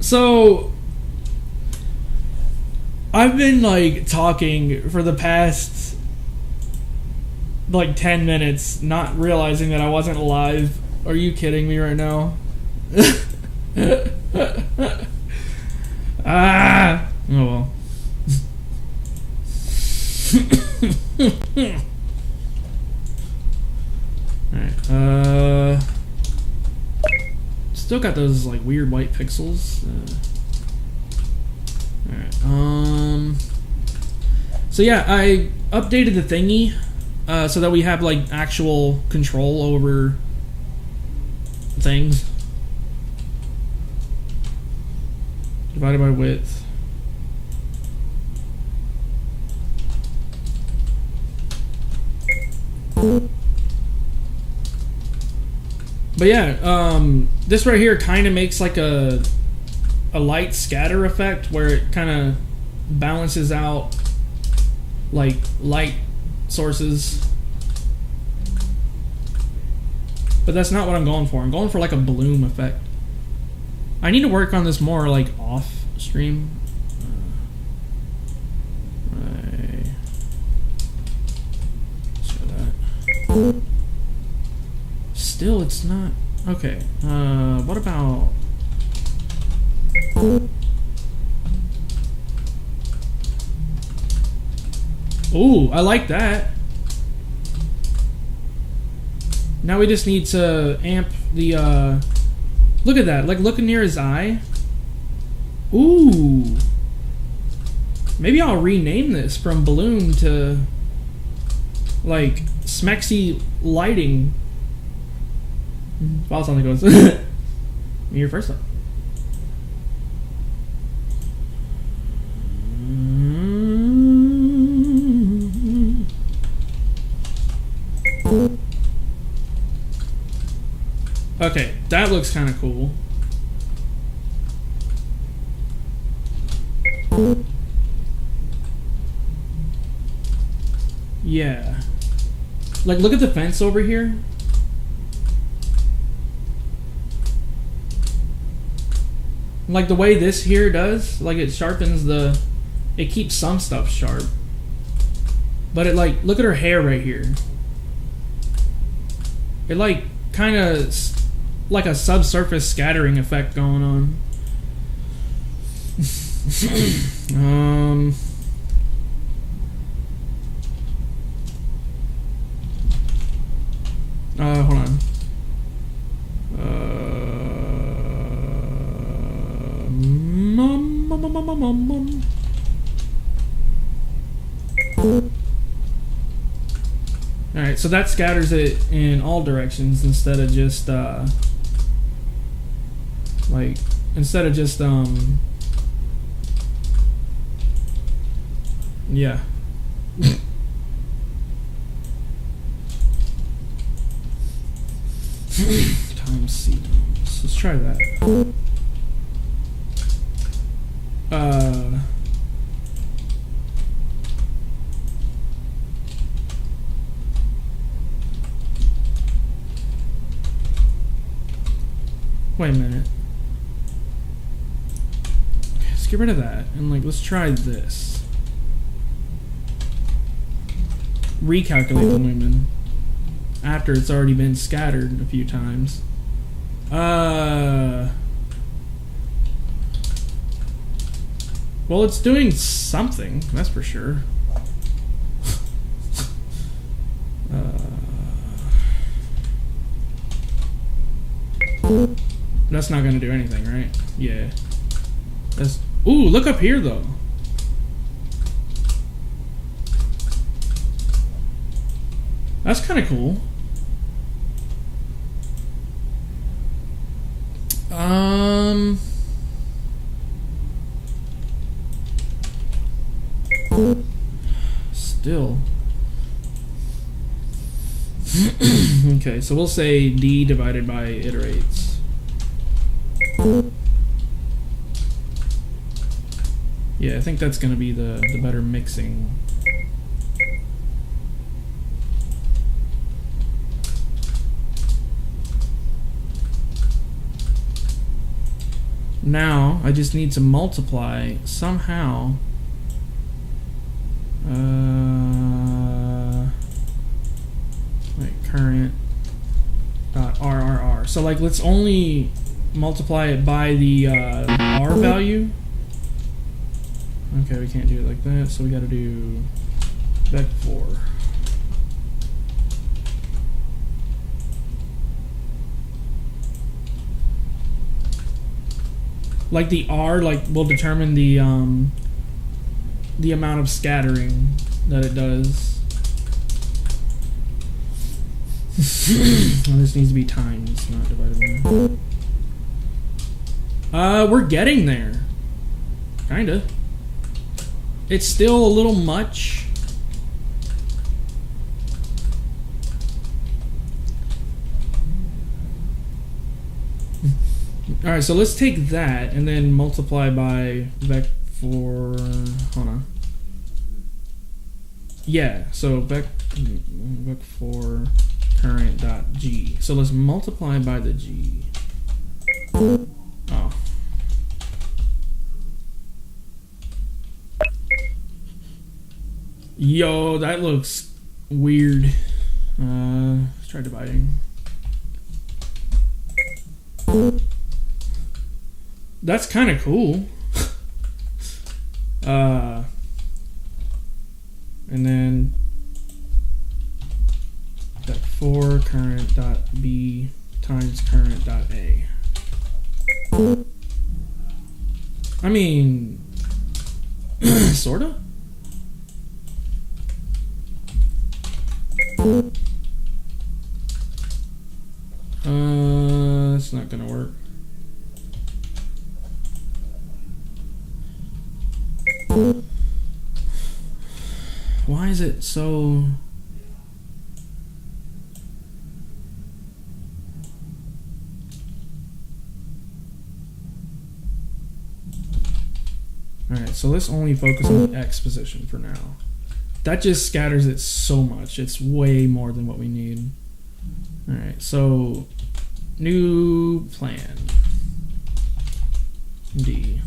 So I've been like talking for the past like 10 minutes, not realizing that I wasn't live. Are you kidding me right now? Ah! Oh well. Alright, still got those like weird white pixels. Alright, so yeah, I updated the thingy so that we have like actual control over things. Divided by width. But yeah, this right here kind of makes like a light scatter effect where it kind of balances out like light sources. But that's not what I'm going for. I'm going for like a bloom effect. I need to work on this more like off stream. Right. Show that. Still, it's not. Okay. What about? Ooh, I like that. Now we just need to amp the, look at that, like looking near his eye. Ooh. Maybe I'll rename this from Bloom to, like, Smexy Lighting. While something goes. You're first up. Okay, that looks kind of cool. Yeah. Like, look at the fence over here. Like, the way this here does, like, it sharpens the... It keeps some stuff sharp. But it, like, look at her hair right here. It, like, kind of... like a subsurface scattering effect going on. Hold on. Alright, so that scatters it in all directions instead of just, like, instead of just, yeah. Times C. Let's try that. Wait a minute. Let's get rid of that and like let's try this. Recalculate the lumen after it's already been scattered a few times. Well, it's doing something, that's for sure. That's not gonna do anything, right? Yeah. That's. Ooh, look up here though. That's kind of cool. Still. Okay, so we'll say D divided by iterates. Yeah, I think that's gonna be the better mixing. Now I just need to multiply somehow. Current RRR. So like, let's only multiply it by the R value. Okay, we can't do it like that, so we got to do vec4. Like the R, like, will determine the amount of scattering that it does. Well, this needs to be times, not divided by. We're getting there. Kinda. It's still a little much. Alright, so let's take that and then multiply by vec4. Hold on. Yeah, so vec4 current dot G. So let's multiply by the G. Oh. Yo, that looks weird. Let's try dividing. That's kind of cool. And then vec4 current dot B times current dot A. I mean, sorta. That's not gonna work. Why is it so... Alright, so let's only focus on the X position for now. That just scatters it so much. It's way more than what we need. Alright, so new plan. D.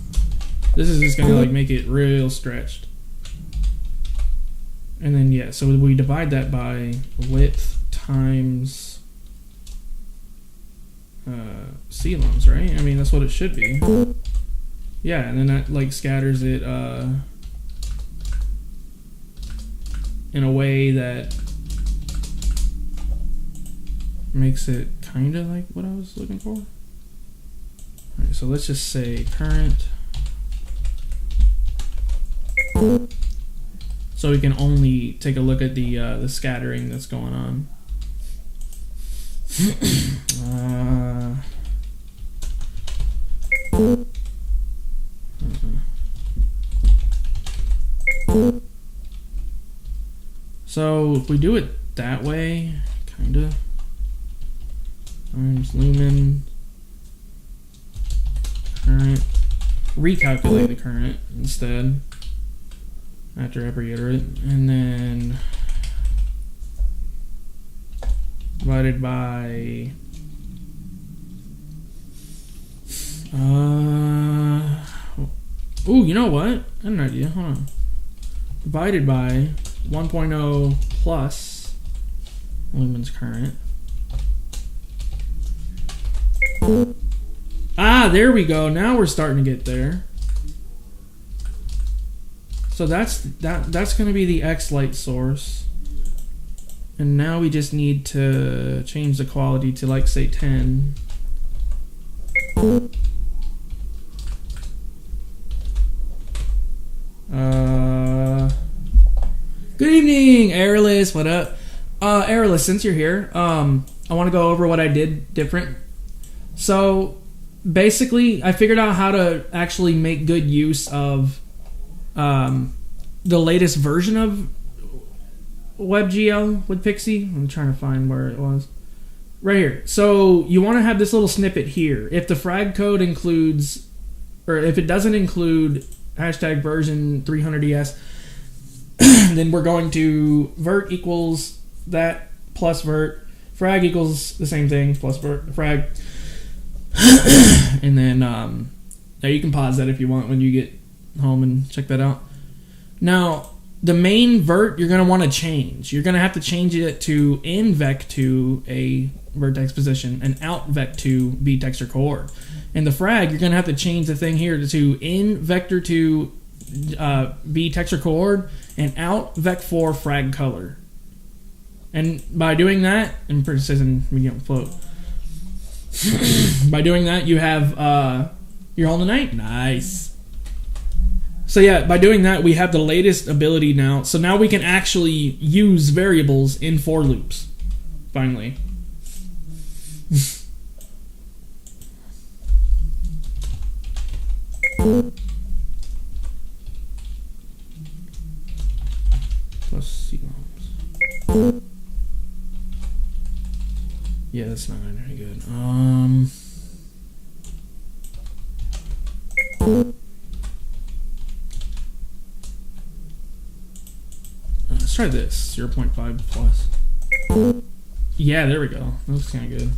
This is just gonna like make it real stretched. And then yeah, so we divide that by width times coulomb, right? I mean, that's what it should be. Yeah, and then that like scatters it in a way that makes it kind of like what I was looking for. Alright, so let's just say current. So we can only take a look at the scattering that's going on. So if we do it that way, kinda, times lumen current, recalculate the current instead after every iterate, and then divided by ooh, you know what? I have an idea. Hold on. Divided by 1.0 plus lumen's current. Ah, there we go. Now we're starting to get there. So that's going to be the X light source. And now we just need to change the quality to like say 10. Good evening, Airless. What up? Airless, since you're here, I want to go over what I did different. So basically, I figured out how to actually make good use of the latest version of WebGL with Pixie. I'm trying to find where it was. Right here. So you want to have this little snippet here. If the frag code includes, or if it doesn't include hashtag version 300ES, then we're going to vert equals that plus vert. Frag equals the same thing plus vert, frag. And then Now you can pause that if you want when you get home and check that out. Now, the main vert you're going to want to change. You're going to have to change it to in vec to a vertex position and out vec to b texture coord. And the frag, you're going to have to change the thing here to in vector to b texture coord and out vec 4 frag color. And by doing that, and precision medium float, by doing that, you have your Hole in the Night. Nice. So yeah, by doing that, we have the latest ability now. So now we can actually use variables in for loops. Finally. Plus C-bombs. Yeah, that's not very good. Let's try this. 0.5 plus. Yeah, there we go. That looks kind of good.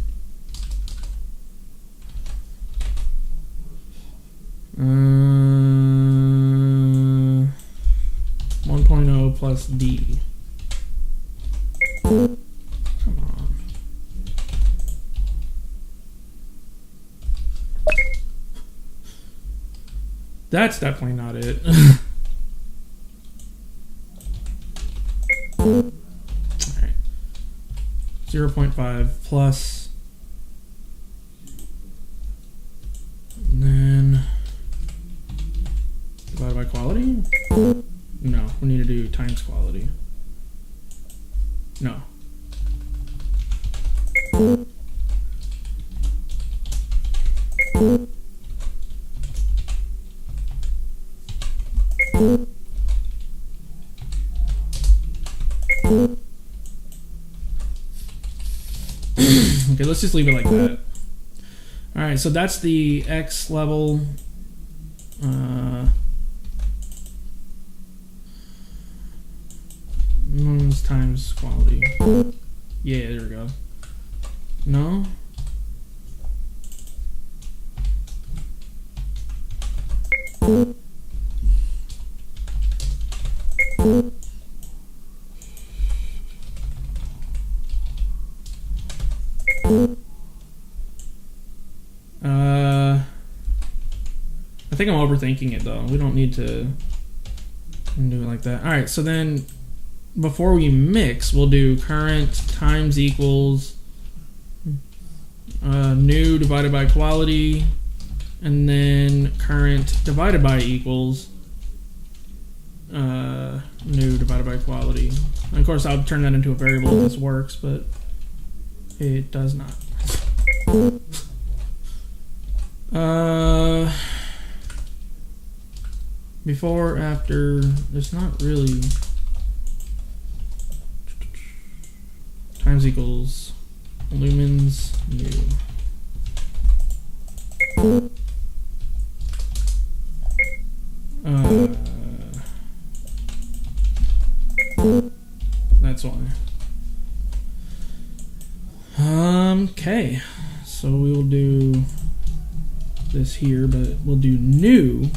1.0 plus D. Come on. That's definitely not it. Alright. 0.5 plus. And then divided by quality? No, we need to do times quality. No. Okay, let's just leave it like that. Alright, so that's the X level. Times quality. Yeah, there we go. No? I think I'm overthinking it though. We don't need to do it like that. Alright, so then before we mix, we'll do current times equals new divided by quality, and then current divided by equals new divided by quality. And of course, I'll turn that into a variable if this works, but it does not. Before, after, there's not really. Times equals lumens new. That's why. Okay, so we will do this here, but we'll do new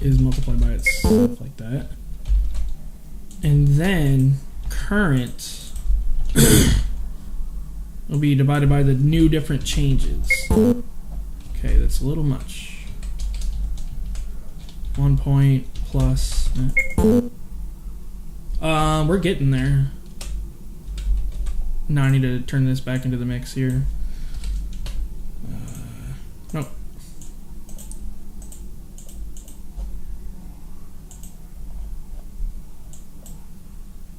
is multiplied by itself like that, and then current will be divided by the new different changes. Okay, that's a little much. 1 point plus. We're getting there. Now I need to turn this back into the mix here. Nope.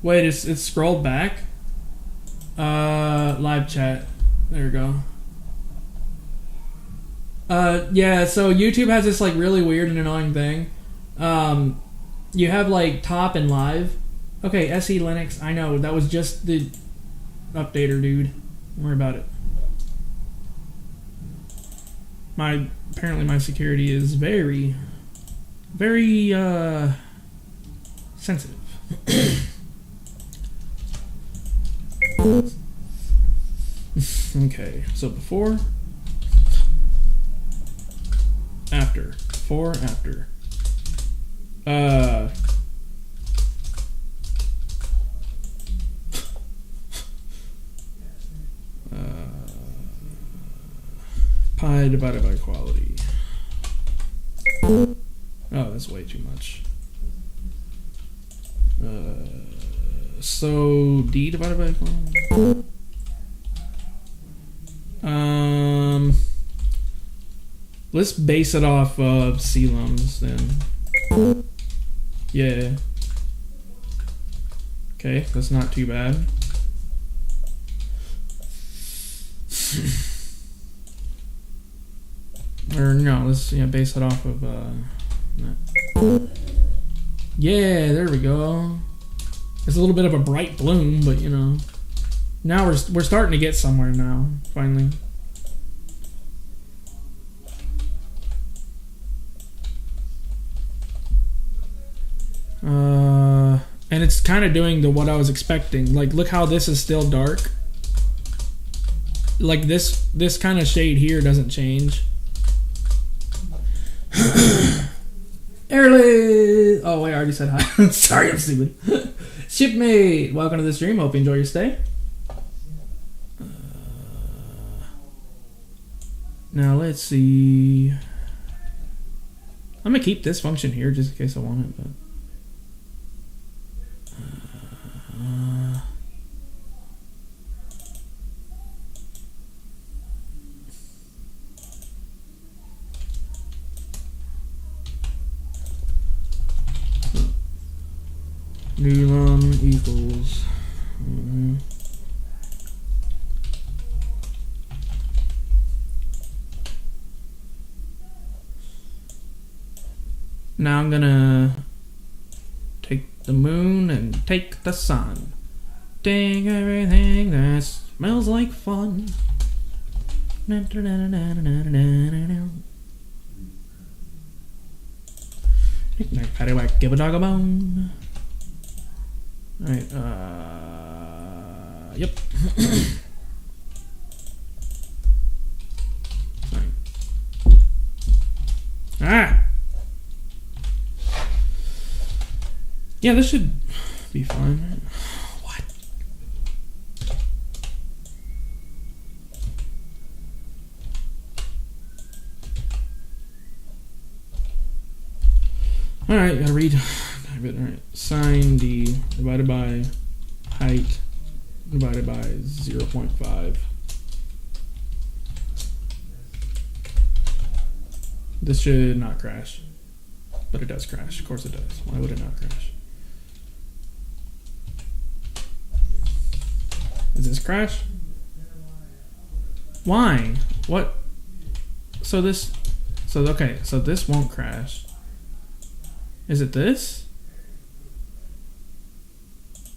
Wait, it's scrolled back. Live chat. There we go. Yeah, so YouTube has this like really weird and annoying thing. You have like top and live. Okay, SE Linux, I know, that was just the updater, dude. Don't worry about it. Apparently my security is very, very, sensitive. Okay, so before, after, before, after. Pi divided by quality. Oh, that's way too much. So D divided by quality. Let's base it off of C-lums then. Yeah. Okay, that's not too bad. Or no, let's base it off of that. Yeah, there we go. It's a little bit of a bright bloom, but you know, now we're starting to get somewhere now, finally. And it's kind of doing what I was expecting. Like, look how this is still dark. Like this kind of shade here doesn't change. Early. Oh wait, I already said hi. Sorry, I'm stupid. Shipmate, welcome to the stream. Hope you enjoy your stay. Now let's see. I'm gonna keep this function here just in case I want it, but. Newlum equals. Now I'm gonna take the moon and take the sun. Take everything that smells like fun. Knick-knack, paddywhack, give a dog a bone. Alright, yep. Ah! Yeah, this should be fine. What? Alright, gotta read. Alright, sine D divided by height divided by 0.5. This should not crash, but it does crash. Of course it does. Why would it not crash? Does this crash? Why? What? Okay, so this won't crash. Is it this?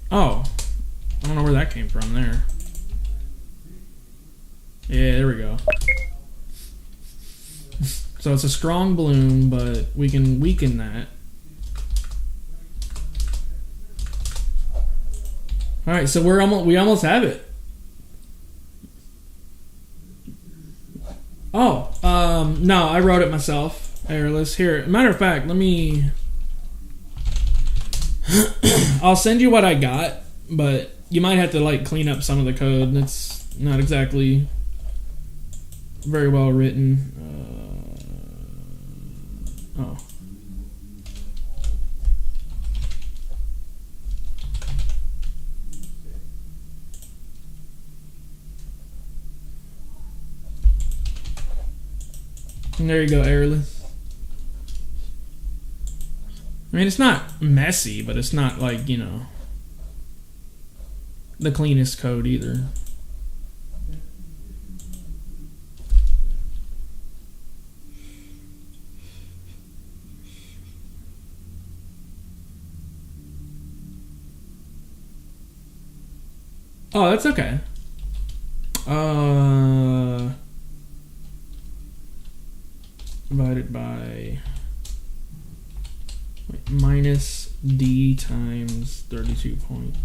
Oh, I don't know where that came from there. Yeah, there we go. So it's a strong bloom, but we can weaken that. All right, so we almost have it. Oh, no, I wrote it myself. Airless. Here, matter of fact, let me. I'll send you what I got, but you might have to like clean up some of the code. It's not exactly very well written. Oh. And there you go, airless. I mean, it's not messy, but it's not like, you know, the cleanest code either. Oh, that's okay. Divided by minus D times 32 point.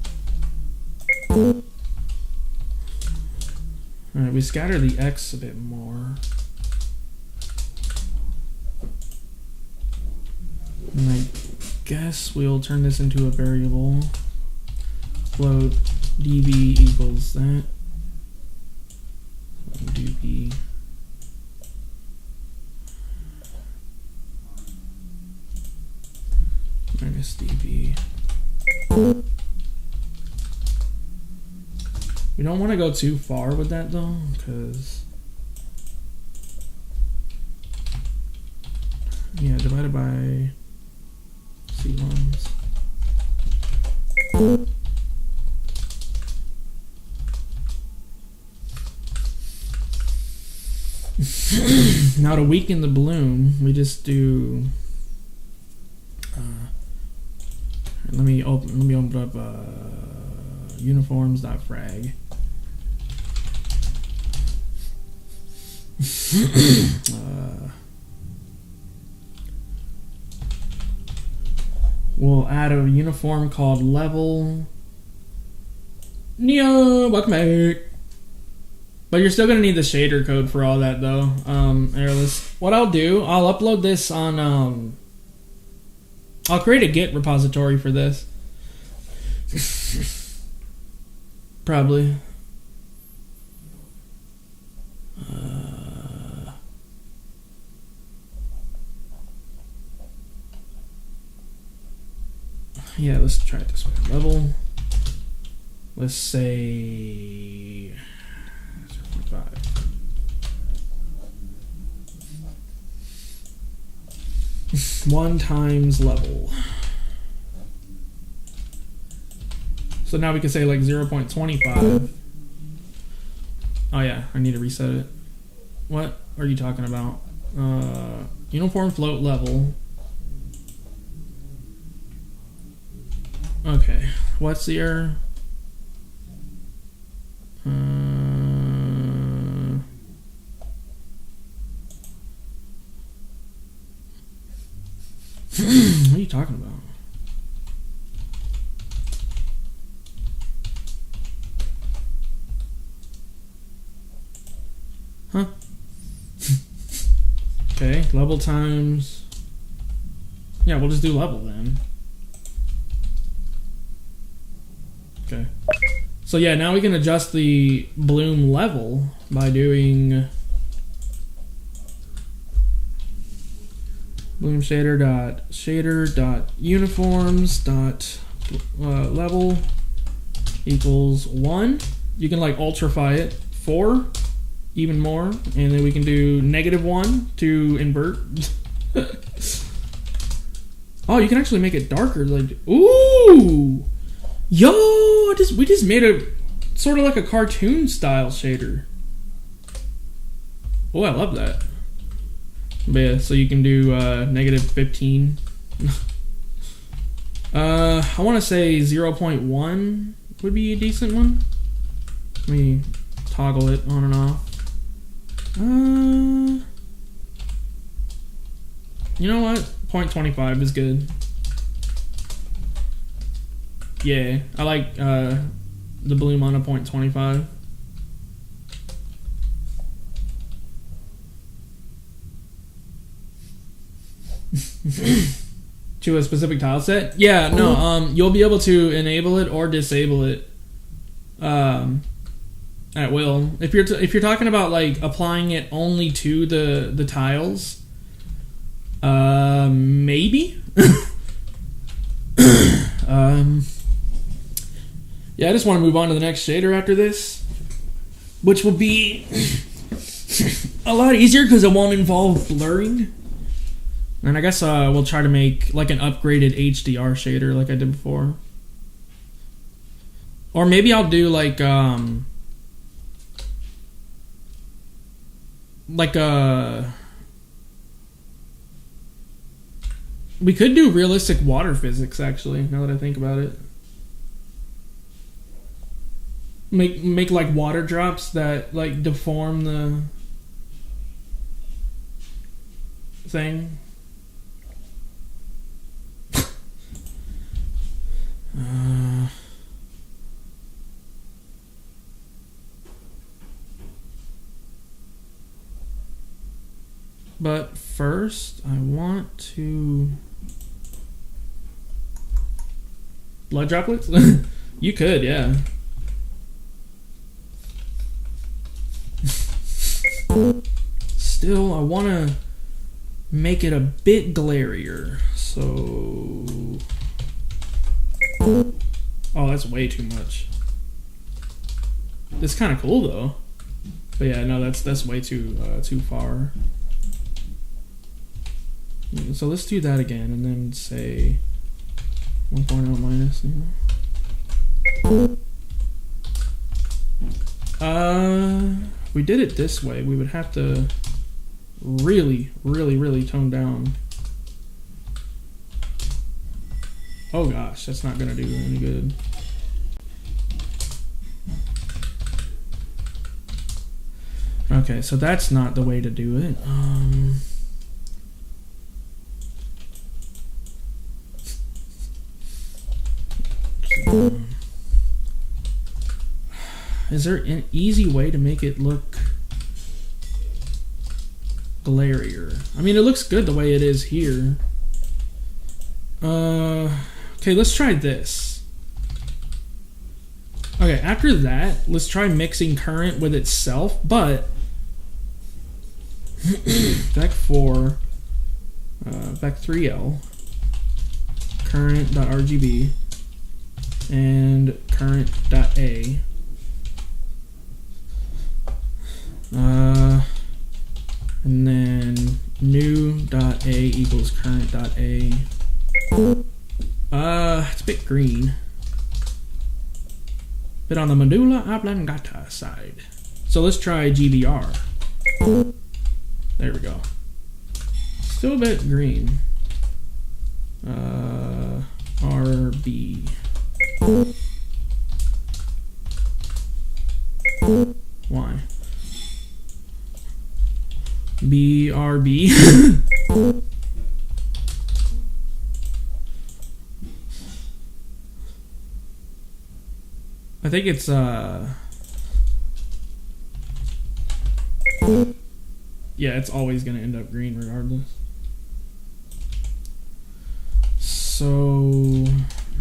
Alright, we scatter the X a bit more. And I guess we'll turn this into a variable. Float db equals that. db minus db. We don't want to go too far with that though, because yeah, divided by C1s. Now to weaken the bloom, we just do. Let me open up uniforms.frag. We'll add a uniform called level. Neo, welcome back. But you're still gonna need the shader code for all that though. Airless. What I'll do, I'll upload this on I'll create a Git repository for this. Probably. Yeah, let's try it this way. Level. Let's say 0.5. 1 times level. So now we can say like 0.25. Oh yeah, I need to reset it. What are you talking about? Uniform float level. Okay, what's the error? What are you talking about? Huh? Okay, level times. Yeah, we'll just do level then. Okay. So yeah, now we can adjust the bloom level by doing bloom shader.uniforms.level equals 1. You can like ultrafy it 4, even more, and then we can do -1 to invert. Oh, you can actually make it darker. Like, ooh, yo, we just made a sort of like a cartoon style shader. Oh, I love that. But yeah, so you can do -15. I want to say 0.1 would be a decent one. Let me toggle it on and off. You know what? 0.25 is good. Yeah, I like the bloom on a 0.25. To a specific tile set? Yeah, no, you'll be able to enable it or disable it at will. If you're talking about like applying it only to the tiles, maybe. Yeah, I just want to move on to the next shader after this, which will be a lot easier because it won't involve blurring. And I guess we'll try to make like an upgraded HDR shader like I did before. Or maybe I'll do like we could do realistic water physics actually, now that I think about it. Make like water drops that like deform the thing. But first, I want to Blood droplets? You could, yeah. Still, I want to make it a bit glarier. So... Oh, that's way too much. It's kind of cool, though. But yeah, no, that's way too far. So let's do that again, and then say 1.0 minus. We did it this way. We would have to really tone down. Oh gosh, that's not gonna do any good. Okay, so that's not the way to do it. Is there an easy way to make it look glarier? I mean, it looks good the way it is here. Okay, let's try this. Okay, after that, let's try mixing current with itself, but vec4, vec3l, current.rgb, and current.a. And then new.a equals current.a. It's a bit green. Bit on the medulla oblongata side. So let's try GBR. There we go. Still a bit green. RB. Why? BRB. I think it's yeah, it's always gonna end up green regardless. So look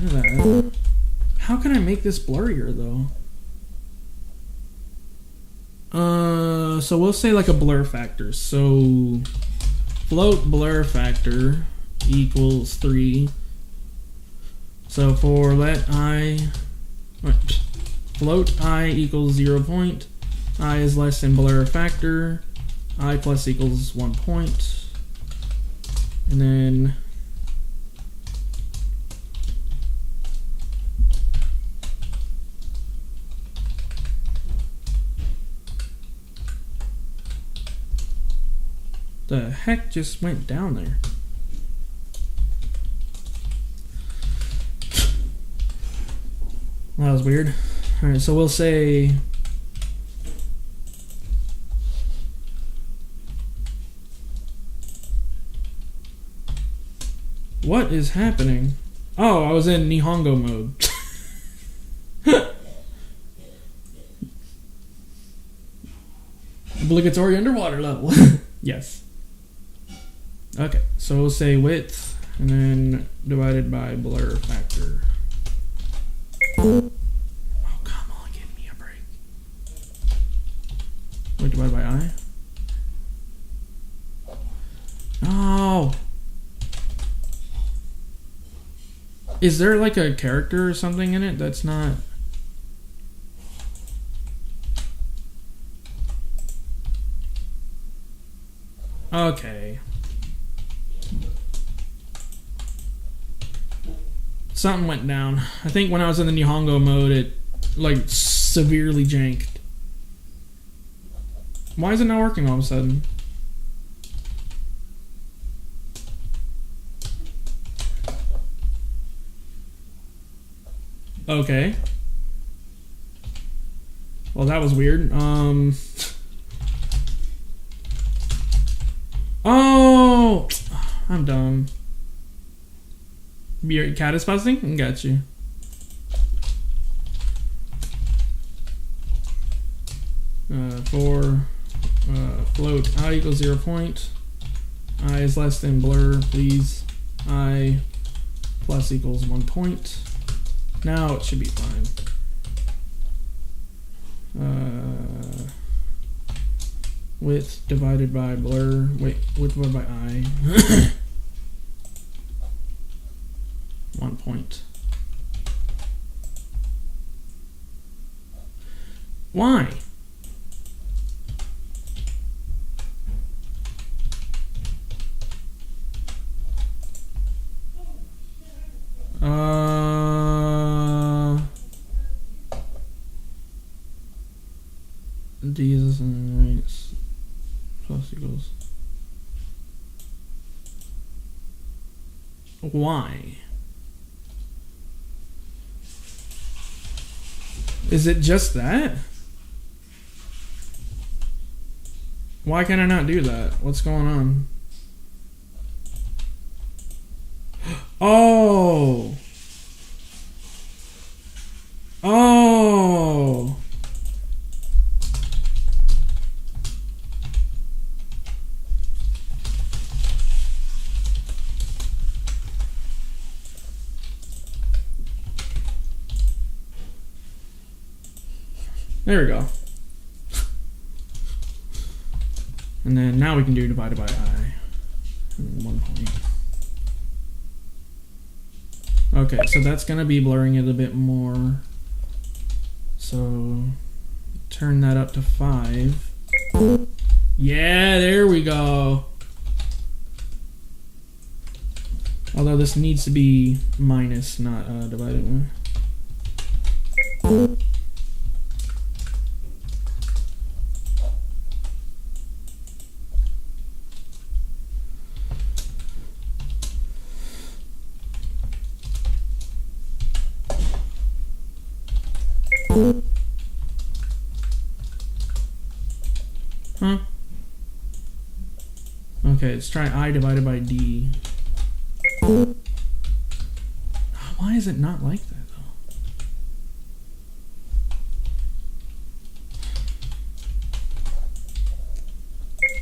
at that. How can I make this blurrier though? So we'll say like a blur factor. So float blur factor equals 3. So for let I float I equals 0 point, I is less than blur factor, I plus equals 1 point, and then the heck just went down there? That was weird. Alright, so we'll say what is happening? Oh, I was in Nihongo mode. Obligatory underwater level. Yes. Okay, so we'll say width and then divided by blur factor. Oh, come on, give me a break. Wait, divided by I? No! Is there like a character or something in it that's not... Okay. Something went down. I think when I was in the Nihongo mode, it like severely janked. Why is it not working all of a sudden? Okay. Well, that was weird. Oh! I'm dumb. Your cat is fussing? Got you. For float I equals 0 point. I is less than blur, please. I plus equals 1 point. Now it should be fine. Width divided by blur. Wait, width divided by I. 1 point. Why? Jesus and rates plus equals. Why? Is it just that? Why can I not do that? What's going on? Oh! Oh! There we go. And then now we can do divided by I. 1 point. Okay, so that's gonna be blurring it a bit more. So turn that up to 5. Yeah, there we go. Although this needs to be minus, not divided. Huh? Okay, let's try I divided by D. Why is it not like that,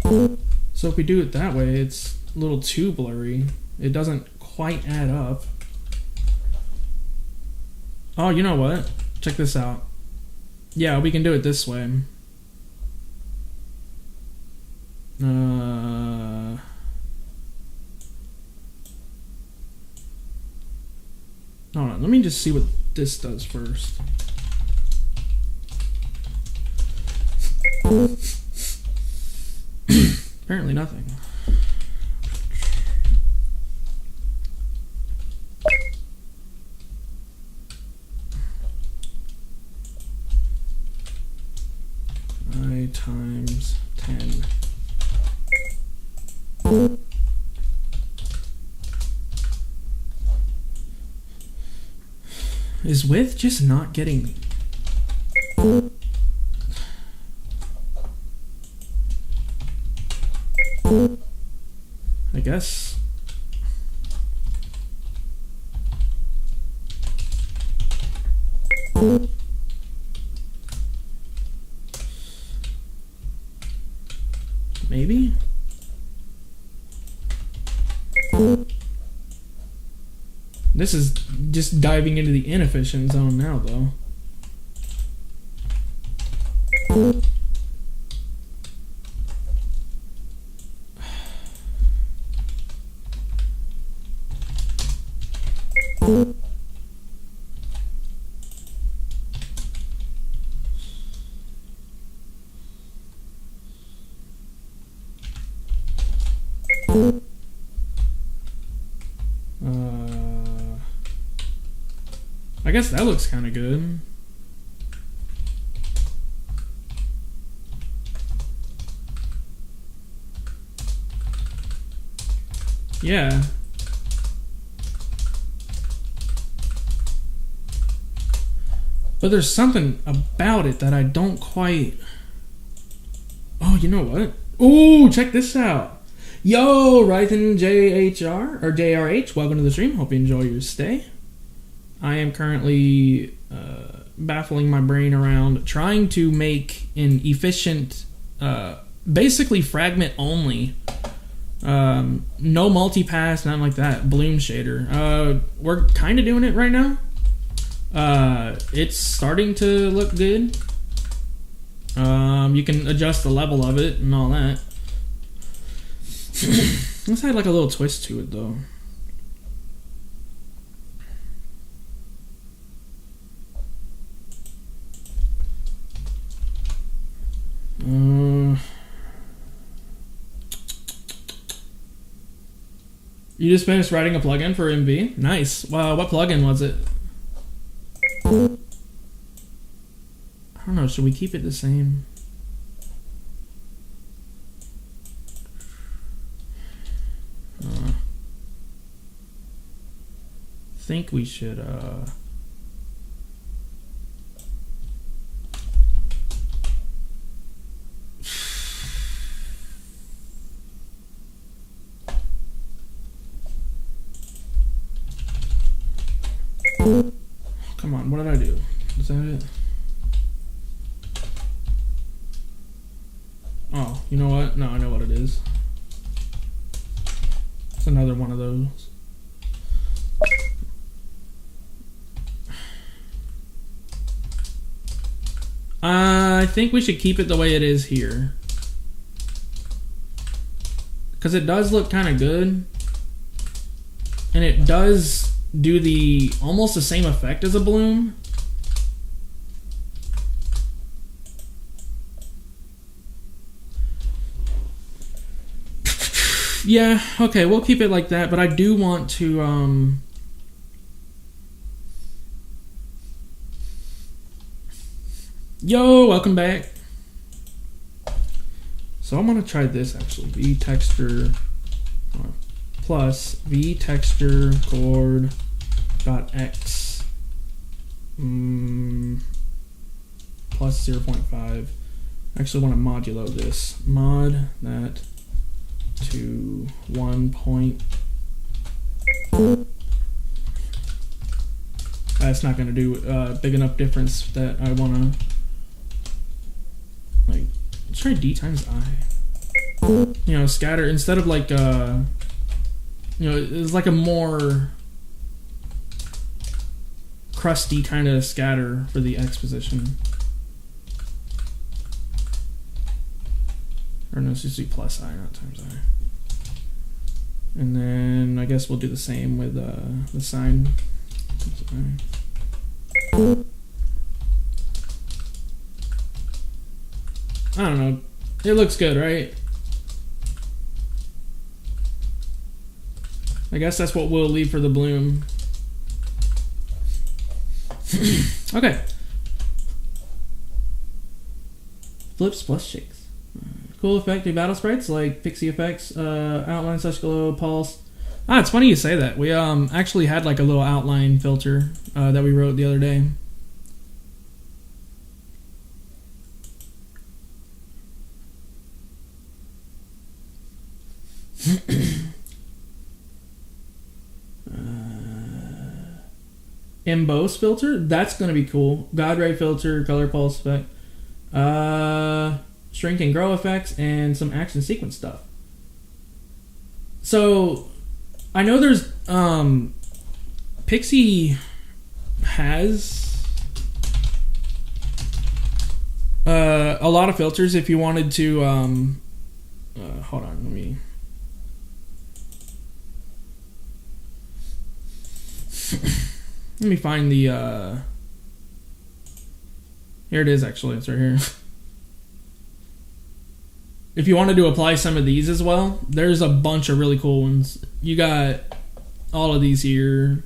though? So if we do it that way, it's a little too blurry. It doesn't quite add up. Oh, you know what? Check this out. Yeah, we can do it this way. Hold on, let me just see what this does first. Apparently nothing. I times 10. Is width just not getting... I guess. Maybe? This is just diving into the inefficient zone now, though. I guess that looks kind of good. Yeah. But there's something about it that I don't quite... Oh, you know what? Ooh, check this out. Yo, Ryzen JHR, or JRH, welcome to the stream. Hope you enjoy your stay. I am currently baffling my brain around trying to make an efficient, basically fragment only, no multipass, nothing like that, bloom shader. We're kind of doing it right now. It's starting to look good. You can adjust the level of it and all that. Let's add like a little twist to it though. You just finished writing a plugin for MV? Nice. Wow, what plugin was it? I don't know. Should we keep it the same? I think we should. Come on, what did I do? Is that it? Oh, you know what? No, I know what it is. It's another one of those. I think we should keep it the way it is here. Because it does look kind of good. And it does do the almost the same effect as a bloom. Yeah, okay, we'll keep it like that, but I do want to Yo, welcome back. So I'm gonna try this actually. V texture plus V texture chord dot X plus 0.5. I actually want to modulo this. Mod that to 1 point. That's not going to do big enough difference that I want to, like, let's try D times I. You know, scatter, instead of like, you know, it's like a more crusty kind of scatter for the X position. Or no, it's just plus I, not times I. And then I guess we'll do the same with the sign. I don't know. It looks good, right? I guess that's what we'll leave for the bloom. Okay. Flips plus shakes. Cool effective battle sprites like pixie effects, outline slash glow, pulse. Ah, it's funny you say that. We actually had like a little outline filter that we wrote the other day. Emboss filter, that's gonna be cool. God ray filter, color pulse effect. Shrink and grow effects, and some action sequence stuff. So, I know there's, Pixie has a lot of filters if you wanted to, hold on, let me... Let me find the, here it is actually, it's right here. If you wanted to apply some of these as well, there's a bunch of really cool ones. You got all of these here.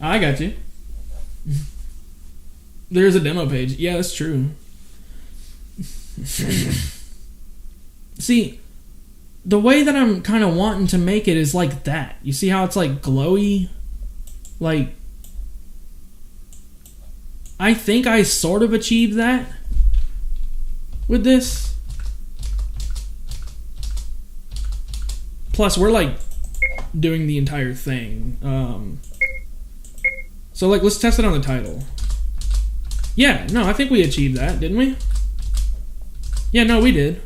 I got you. There's a demo page. Yeah, that's true. See, the way that I'm kind of wanting to make it is like that. You see how it's like glowy? Like, I think I sort of achieved that with this. Plus, we're like doing the entire thing. So like, let's test it on the title. Yeah, no, I think we achieved that, didn't we? Yeah, no, we did.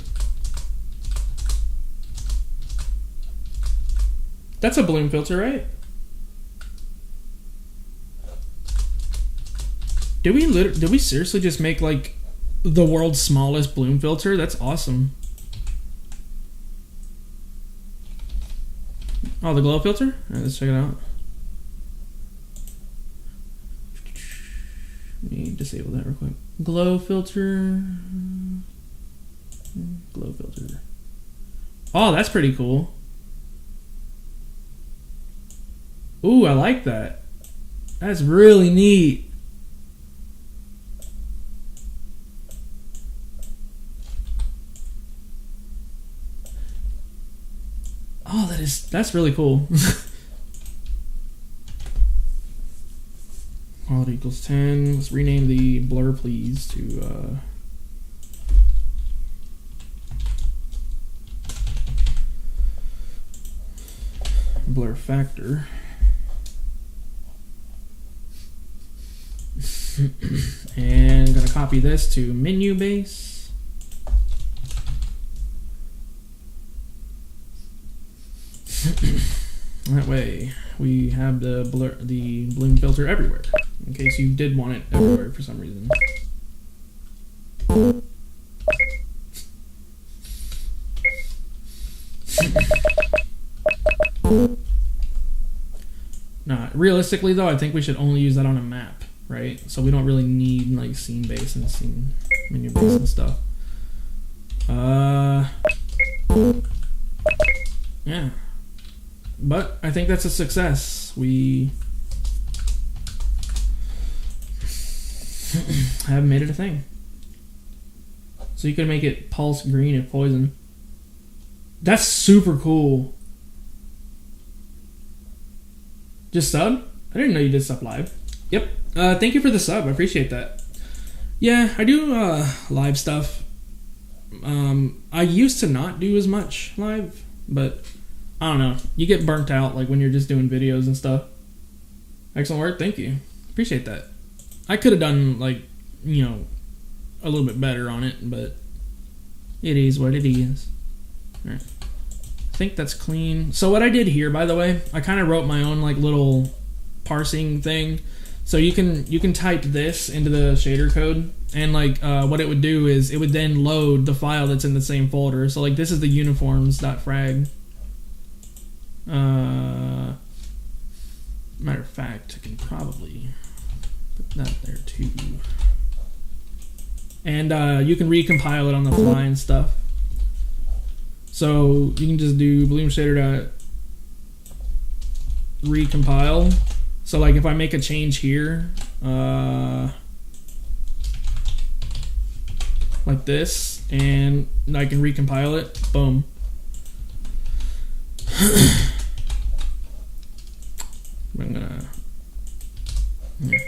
That's a bloom filter, right? Did we seriously just make like the world's smallest bloom filter? That's awesome. Oh, the glow filter? Alright, let's check it out. Let me disable that real quick. Glow filter. Glow filter. Oh, that's pretty cool. Ooh, I like that. That's really neat. Oh, that's really cool. Quality equals 10. Let's rename the blur, please, to blur factor. And I'm gonna copy this to menu base. That way we have the bloom filter everywhere, in case you did want it everywhere for some reason. Nah, realistically though, I think we should only use that on a map, right? So we don't really need like scene base and scene menu base and stuff. Yeah. But I think that's a success. We have made it a thing. So you can make it pulse green if poison. That's super cool. Just sub? I didn't know you did stuff live. Yep. Thank you for the sub. I appreciate that. Yeah, I do live stuff. I used to not do as much live, but I don't know. You get burnt out like when you're just doing videos and stuff. Excellent work. Thank you. Appreciate that. I could have done like, you know, a little bit better on it, but it is what it is. All right. I think that's clean. So what I did here, by the way, I kind of wrote my own like little parsing thing. So you can type this into the shader code, and like what it would do is it would then load the file that's in the same folder. So like this is the uniforms.frag. Matter of fact, I can probably put that there too. And you can recompile it on the fly and stuff. So you can just do bloom shader recompile. So like if I make a change here, like this, and I can recompile it, boom. I'm gonna. Yeah.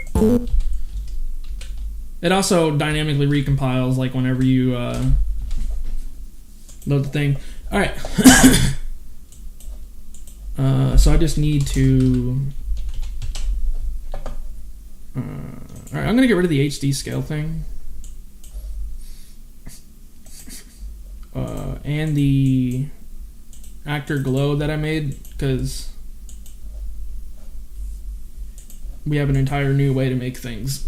It also dynamically recompiles like whenever you load the thing. All right. So I just need to. All right, I'm gonna get rid of the HD scale thing, and the actor glow that I made, because we have an entire new way to make things.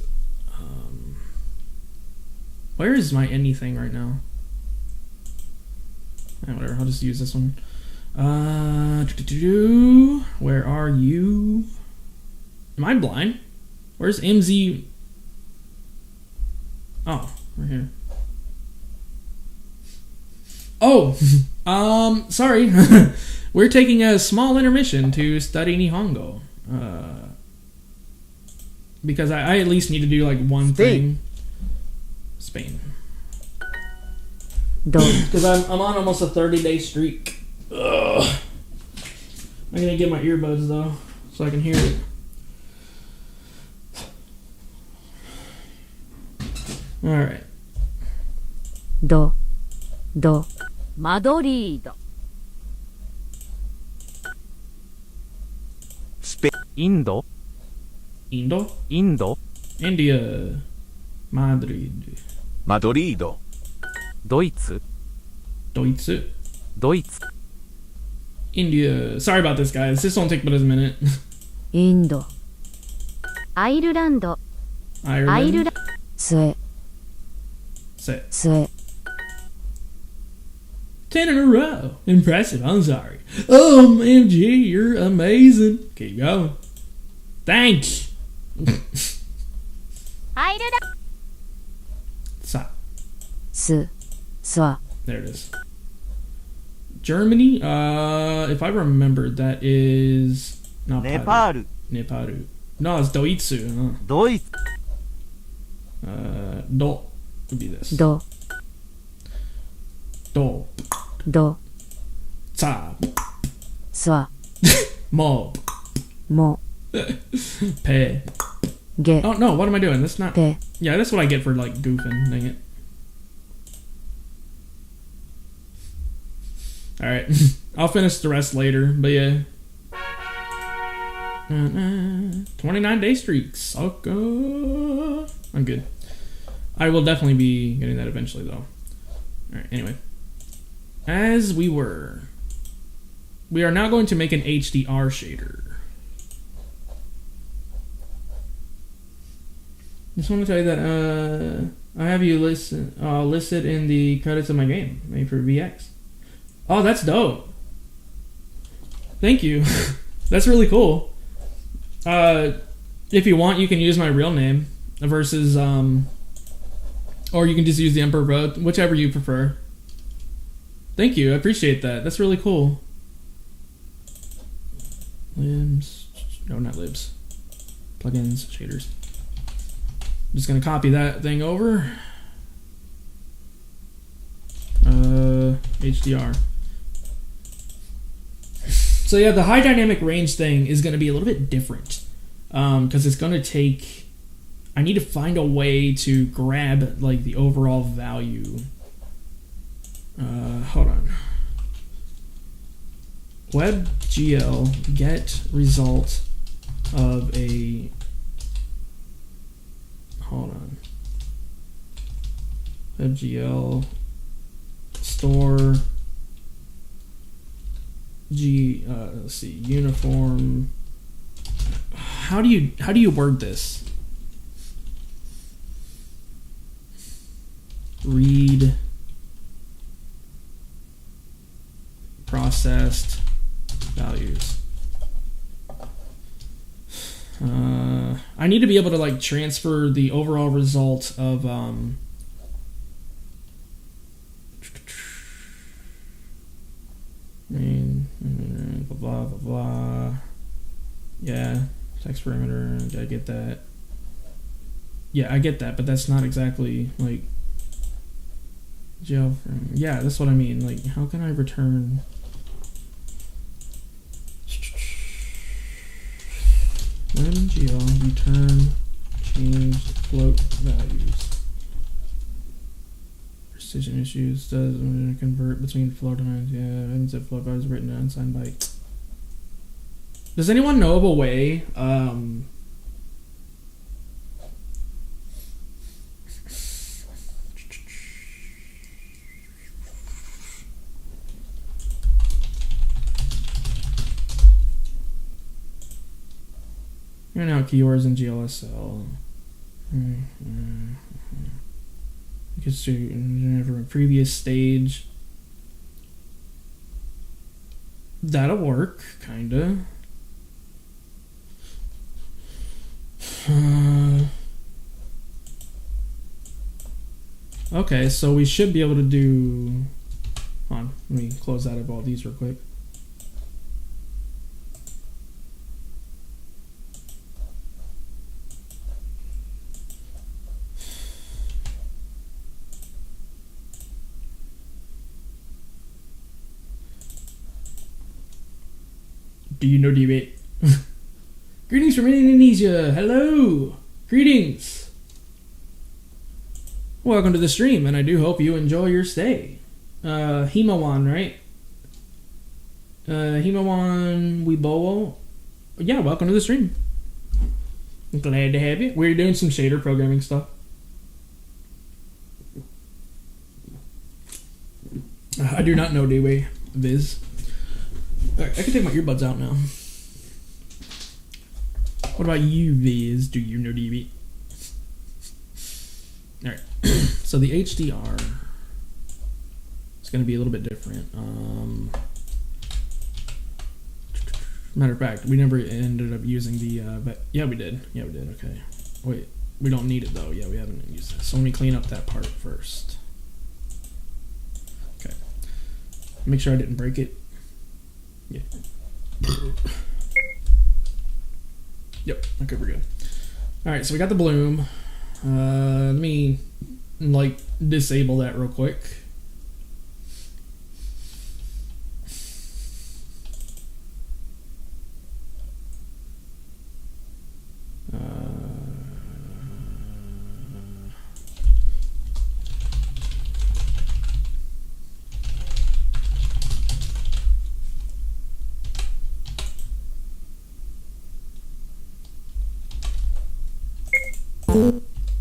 Where is my anything right now? Whatever, I'll just use this one. Where are you? Am I blind? Where's MZ? Oh, right here. Oh, sorry. We're taking a small intermission to study Nihongo. Because I at least need to do like one thing. Spain. Because I'm on almost a 30-day streak. Ugh. I'm gonna get my earbuds though, so I can hear it. All right. Madrid. Indo. India. Madrid. Madrido. Deutsch. India. Sorry about this, guys. This won't take but a minute. インド。アイルランド。Ireland. 末 Say it. 末 10 in a row. Impressive. I'm sorry. OMG, you're amazing. Keep going. Thanks. Stop. すさ There it is. Germany. If I remember, that is not ネパール Nepal. No, it's Doitsu. ドイツ Do would be this. ど Do. ど Sa. さ Mo. も Pe. げ Oh no, what am I doing? That's not. ぺ Yeah, that's what I get for like goofing. Dang it. Alright. I'll finish the rest later, but yeah. 29 day streaks. Okay. I'm good. I will definitely be getting that eventually, though. Alright, anyway. As we were. We are now going to make an HDR shader. Just want to tell you that I have you listed in the credits of my game, made for VX. Oh, that's dope. Thank you. That's really cool. If you want, you can use my real name versus or you can just use the Emperor Road, whichever you prefer. Thank you. I appreciate that. That's really cool. Libs. No, not libs. Plugins, shaders. I'm just gonna copy that thing over. HDR. So yeah, the high dynamic range thing is gonna be a little bit different. Because it's gonna take... I need to find a way to grab like the overall value. Hold on. WebGL get result of a... Hold on. WebGL store let's see, uniform. How do you word this? Read processed values. I need to be able to like transfer the overall result of blah blah blah. Yeah, text parameter. I get that. Yeah, I get that, but that's not exactly like jail. Yeah, that's what I mean. Like, how can I return? WebGL return changed float values. Precision issues does convert between float lines. Yeah, RMMZ float values written and signed by. Does anyone know of a way? Here's out keywords in GLSL. Because from a previous stage. That'll work, kinda. Okay, so we should be able to do... Hold on, let me close out of all these real quick. Do you know debate? Greetings from Indonesia. Hello. Greetings. Welcome to the stream, and I do hope you enjoy your stay. Himawan, right? Himawan Wibowo. Yeah, welcome to the stream. I'm glad to have you. We're doing some shader programming stuff. I do not know D-Way Viz. Alright, I can take my earbuds out now. What about you, Viz? Do you know DB? So the HDR is going to be a little bit different. Matter of fact, we never ended up using the, yeah, we did. Yeah, we did. Okay. Wait, we don't need it though. Yeah, we haven't used it. So let me clean up that part first. Okay. Make sure I didn't break it. Yeah. Yep. Okay, we're good. All right, so we got the bloom. Let me like disable that real quick.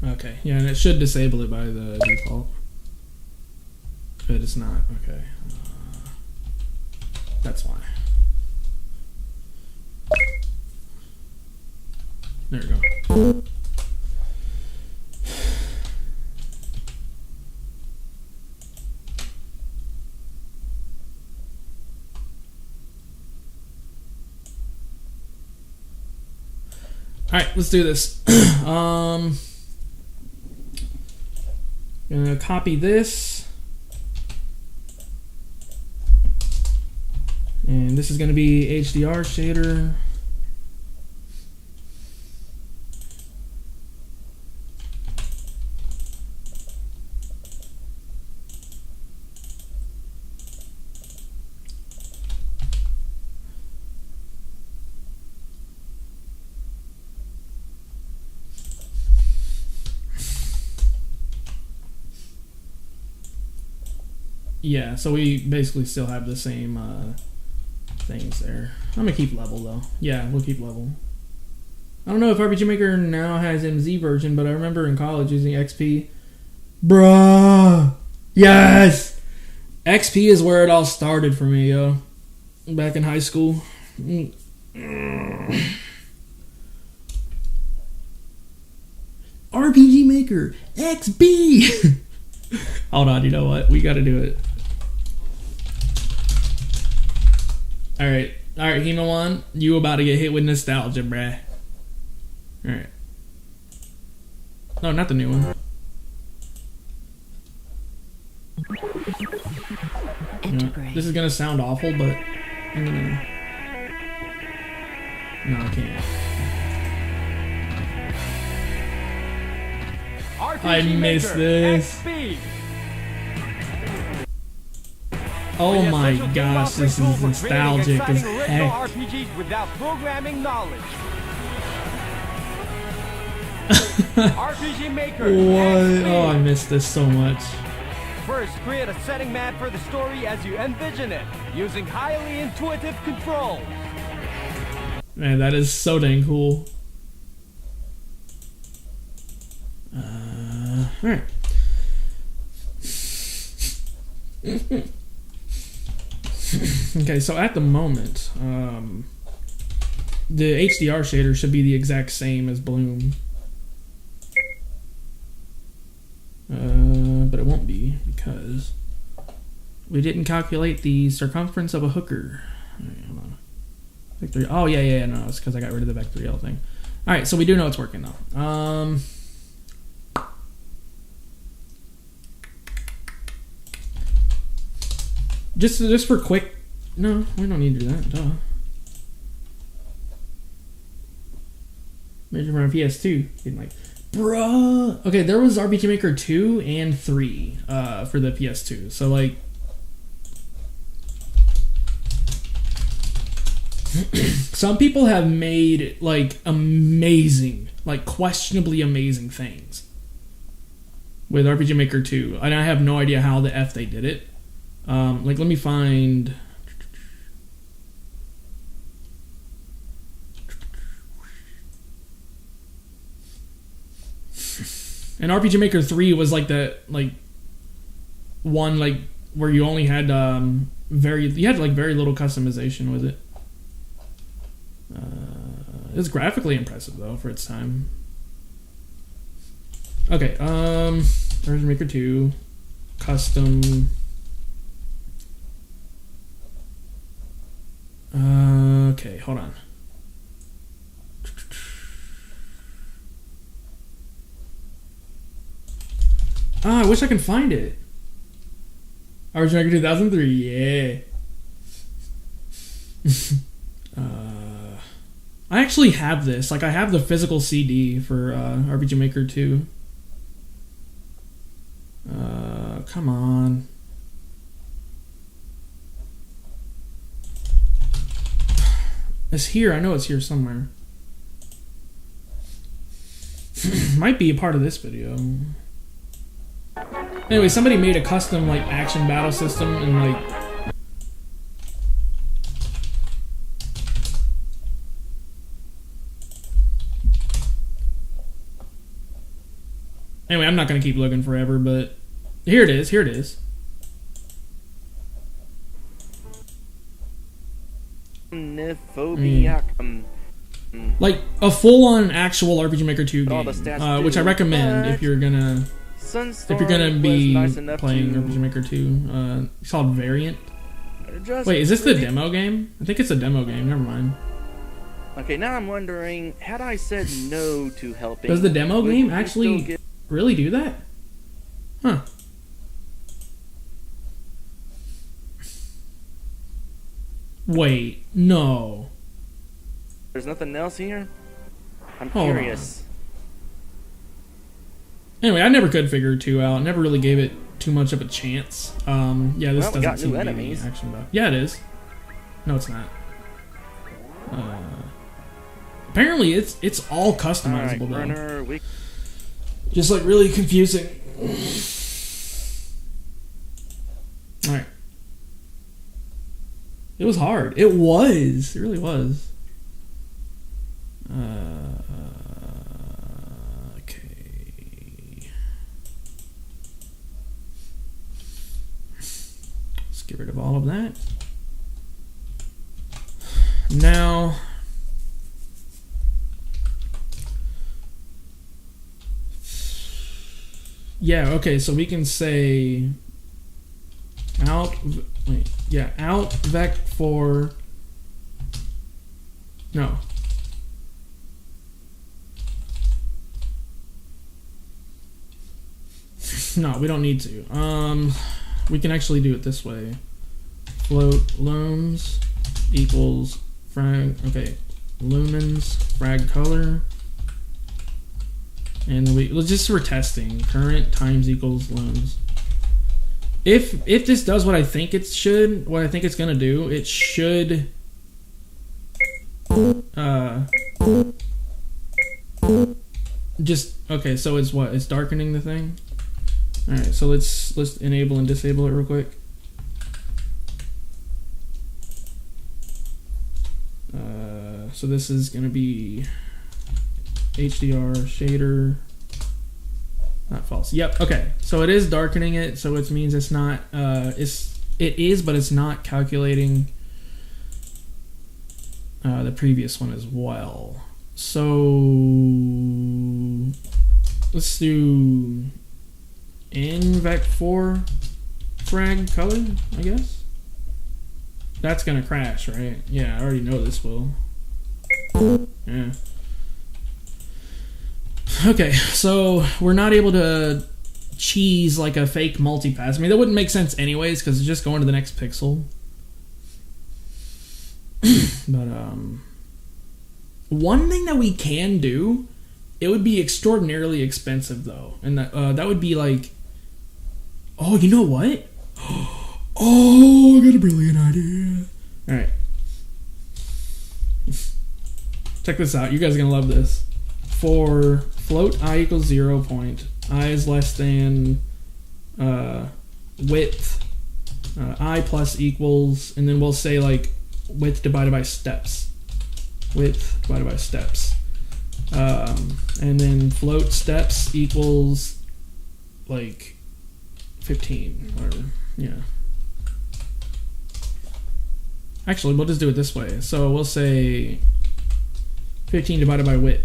Okay, yeah, and it should disable it by the default, but it's not. Okay, that's why. There we go. All right, let's do this. Gonna copy this, and this is gonna be HDR shader. Yeah, so we basically still have the same things there. I'm gonna keep level though. Yeah, we'll keep level. I don't know if RPG Maker now has MZ version, but I remember in college using XP. Bruh! Yes! XP is where it all started for me, yo. Back in high school. RPG Maker! XP! Hold on, you know what? We gotta do it. Alright, Himawan, you about to get hit with nostalgia, bruh. Alright. No, not the new one. Integrate. This is gonna sound awful, but I'm gonna... No, I can't. I miss this. Oh my gosh, this is nostalgic as heck. RPGs without programming knowledge. RPG Maker. What? Oh, I miss this so much. First, create a setting map for the story as you envision it, using highly intuitive controls. Man, that is so dang cool. Alright. Okay, so at the moment, the HDR shader should be the exact same as Bloom. But it won't be because we didn't calculate the circumference of a hooker. Right, hold on. Vector. Oh yeah, no, it's because I got rid of the vectorial thing. All right, so we do know it's working though. Just for quick. No, we don't need to do that. Duh. Measure from PS2. Getting like, bruh. Okay, there was RPG Maker 2 and 3 for the PS2. So like, some people have made like amazing, like questionably amazing things with RPG Maker 2, and I have no idea how the F they did it. Like, let me find. And RPG Maker 3 was like the one like where you only had very little customization with it. It's graphically impressive though for its time. Okay, RMMZ Maker 2, custom. Okay, hold on. I wish I could find it. RMMZ Maker 2003, yeah. I actually have this. Like, I have the physical CD for RPG Maker 2. Come on. It's here. I know it's here somewhere. Might be a part of this video. Anyway, somebody made a custom, like, action battle system and, like... Anyway, I'm not going to keep looking forever, but here it is. Here it is. Like a full-on actual RPG Maker 2 game, which I recommend if you're gonna be playing RPG Maker 2. It's called Variant. Wait, is this the demo game? I think it's a demo game. Never mind. Okay, now I'm wondering, had I said no to helping, does the demo game actually really do that? Huh. Wait, no. There's nothing else here? I'm Hold curious. On. Anyway, I never could figure 2 out. Never really gave it too much of a chance. Yeah, this doesn't seem to be any action about. Yeah, it is. No, it's not. Apparently, it's all customizable though. Just like really confusing. All right. It was hard. It was. It really was. Okay. Let's get rid of all of that. Now, yeah, okay, so we can say out vec for no. No, we don't need to. We can actually do it this way. Float lums equals frag, okay, lumens frag color, and then just for testing, current times equals lums. If this does what I think it should, what I think it's gonna do, it should just okay. So it's what? It's darkening the thing. All right. So let's enable and disable it real quick. So this is gonna be HDR shader. Not false. Yep. Okay. So it is darkening it. So it means it's not. It is, but it's not calculating the previous one as well. So let's do NVEC4 frag color, I guess. That's gonna crash, right? Yeah, I already know this will. Yeah. Okay, so we're not able to cheese like a fake multipass. I mean, that wouldn't make sense anyways because it's just going to the next pixel. But one thing that we can do, it would be extraordinarily expensive though, and that would be like, oh, you know what? Oh, I got a brilliant idea. All right, check this out. You guys are gonna love this. For float I equals 0 point, I is less than width, I plus equals, and then we'll say like width divided by steps. Width divided by steps. And then float steps equals like 15 or yeah. Actually, we'll just do it this way. So we'll say 15 divided by width.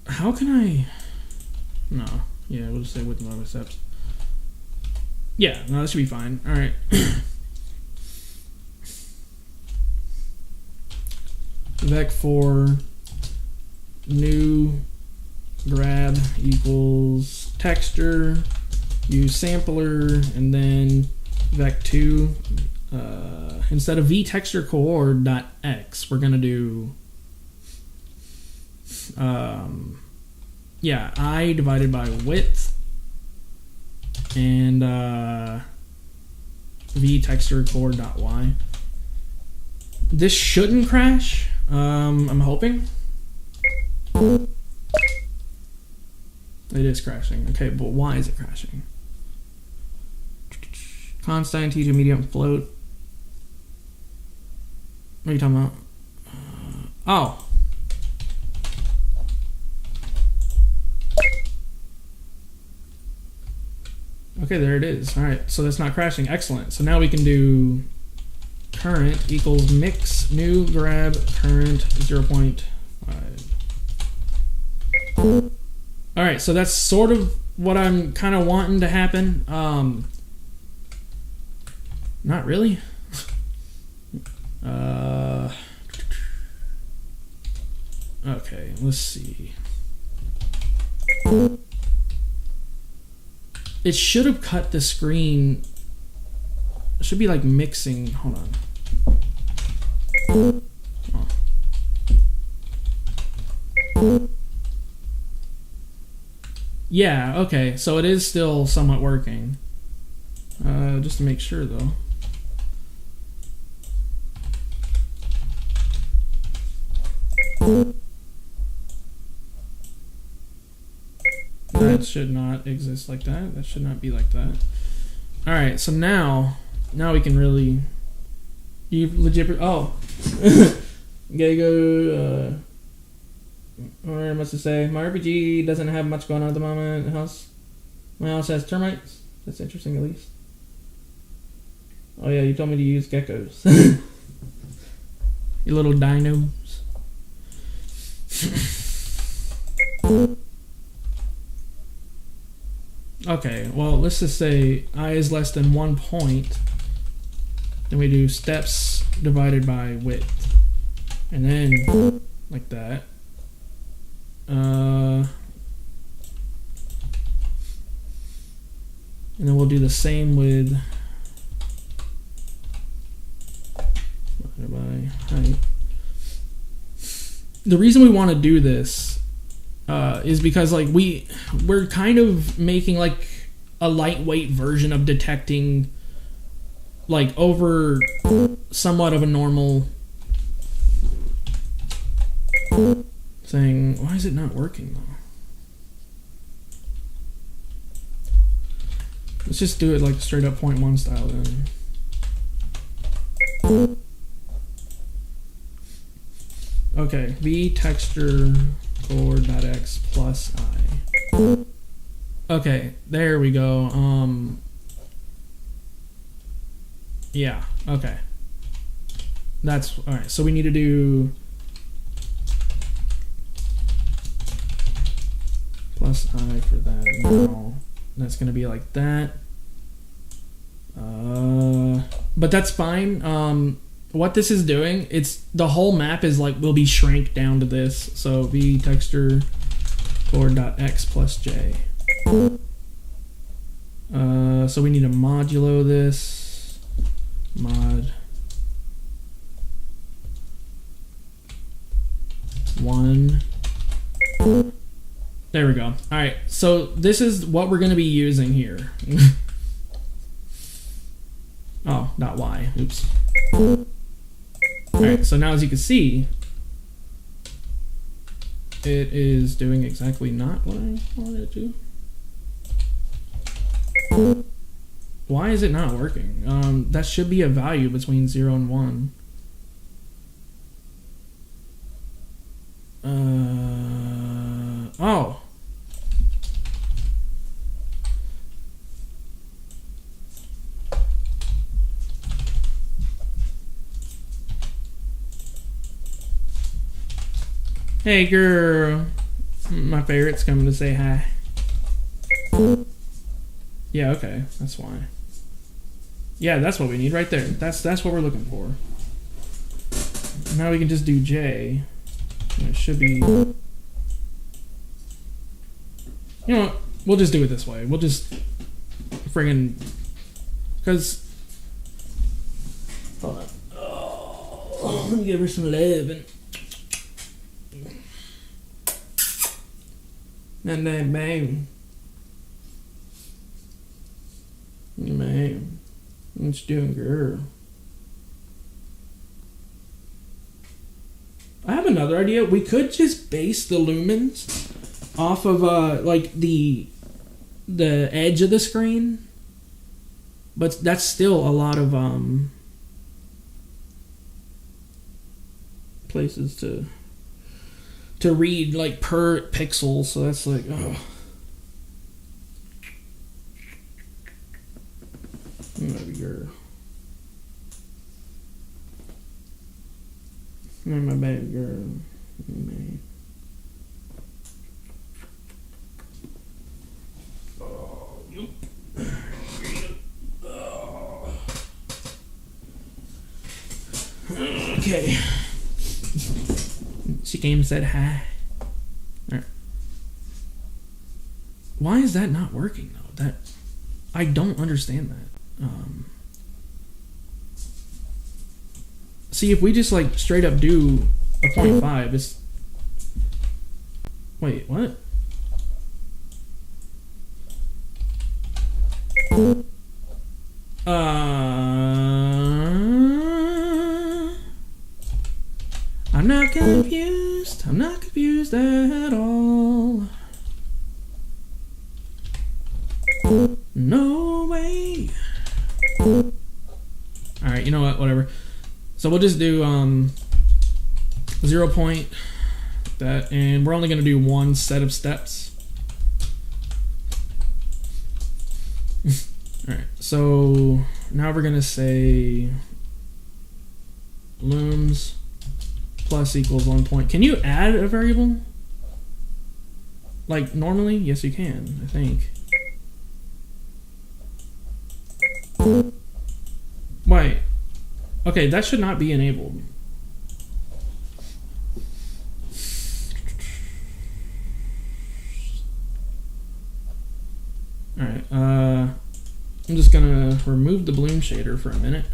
How can I? No. Yeah, we'll just say with no steps. Yeah, no, that should be fine. All right. Vec for new grab equals texture, use sampler, and then vec2. Instead of v texture coord dot x, we're gonna do I divided by width and v texture coord dot y. This shouldn't crash. I'm hoping. It is crashing. Okay, but why is it crashing? Constant T to medium float. What are you talking about? Oh. Okay, there it is. All right, so that's not crashing. Excellent. So now we can do current equals mix new grab current 0.5. All right, so that's sort of what I'm kind of wanting to happen. Not really. Okay, let's see. It should have cut the screen. It should be like mixing. Hold on. Oh. Yeah, okay, so it is still somewhat working. Just to make sure though. That should not exist like that. That should not be like that. Alright, so now we can really... You legit... Oh! Gotta go... Or much to say. My RPG doesn't have much going on at the moment. My house has termites. That's interesting, at least. Oh yeah, you told me to use geckos. You little dinos. Okay, well, let's just say I is less than 1 point. Then we do steps divided by width. And then, like that. And then we'll do the same with divided by height. The reason we want to do this is because like we're kind of making like a lightweight version of detecting like over somewhat of a normal thing. Why is it not working though? Let's just do it like straight up 0.1 style then. Okay, v texture coord.x plus I. Okay, there we go. Yeah, okay. That's alright, so we need to do plus I for that. Now that's gonna be like that. But that's fine. What this is doing, it's the whole map is like will be shrank down to this. So v texture coord.x plus j. So we need to modulo this mod 1. There we go. All right, so this is what we're going to be using here. Oh, not y. Oops. Alright, so now as you can see, it is doing exactly not what I wanted it to. Why is it not working? That should be a value between 0 and 1. Oh. Hey girl. My favorite's coming to say hi. Yeah, okay, that's why. Yeah, that's what we need right there. That's what we're looking for. Now we can just do J. And it should be... You know what? We'll just do it this way. We'll just friggin'... Because... Hold on. Oh, let me give her some love and... And then, babe. Man, what you doing, girl? I have another idea. We could just base the lumens off of like the edge of the screen, but that's still a lot of places to read like per pixel. So that's like, oh. Baby girl. My baby girl. Man. Oh, yep. Oh. Okay. She came and said hi. All right. Why is that not working though? That I don't understand that. See, if we just like straight up do a 0.5, it's... Wait, what? I'm not confused. I'm not confused at all. No way. Alright, you know what? Whatever. So we'll just do 0 point that, and we're only going to do one set of steps. Alright, so now we're going to say looms plus equals 1 point. Can you add a variable? Like normally? Yes, you can, I think. Wait. Okay, that should not be enabled. Alright, I'm just gonna remove the bloom shader for a minute.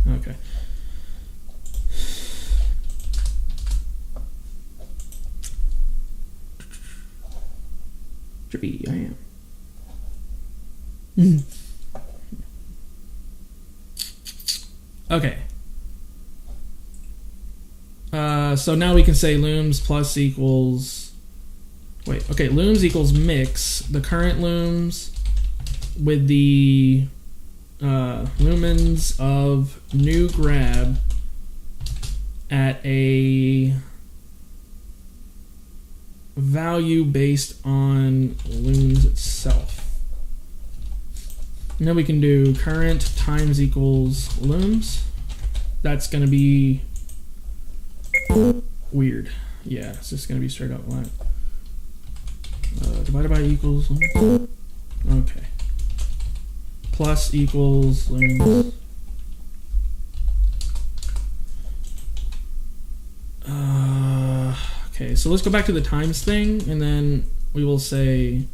Okay. Trippy, I am. Okay. So now we can say looms plus equals... Wait, okay, looms equals mix the current looms with the lumens of new grab at a value based on looms itself. And then we can do current times equals looms. That's going to be weird. Yeah, it's just going to be straight up like divided by equals looms. Okay. Plus equals looms. Okay, so let's go back to the times thing, and then we will say...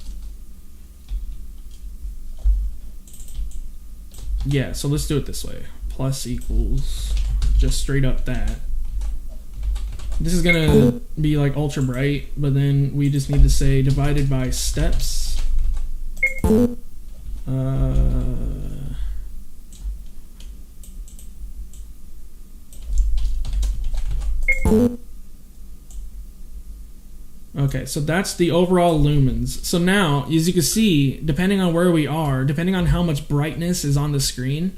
Yeah, so let's do it this way. Plus equals just straight up that. This is gonna be like ultra bright, but then we just need to say divided by steps. Okay, so that's the overall lumens. So now, as you can see, depending on where we are, depending on how much brightness is on the screen,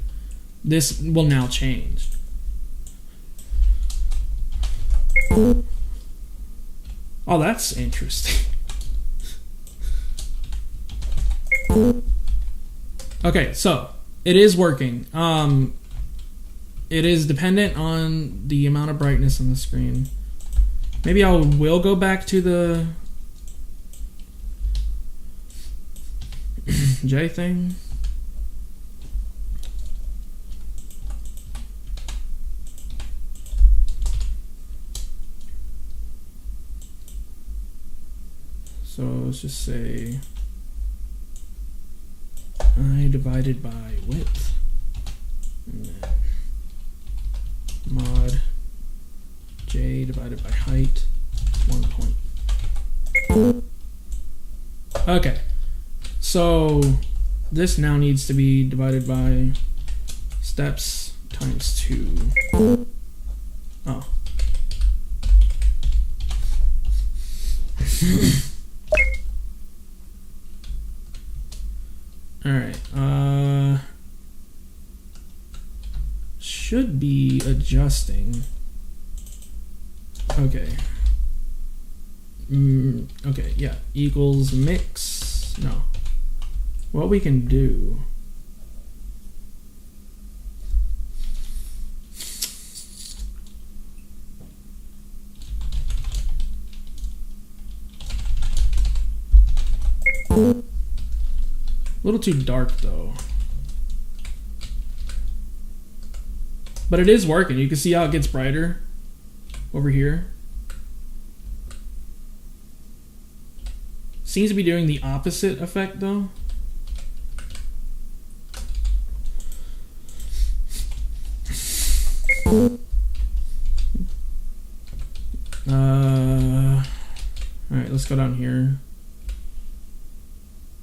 this will now change. Oh, that's interesting. Okay, so it is working. it is dependent on the amount of brightness on the screen. Maybe I will go back to the J thing. So let's just say I divided by width, and then mod J divided by height 1 point. Okay, so this now needs to be divided by steps times 2. Oh. Alright, should be adjusting. Okay. Okay, yeah, equals mix. No. What we can do. A little too dark though. But it is working. You can see how it gets brighter over here. Seems to be doing the opposite effect though. Alright, let's go down here.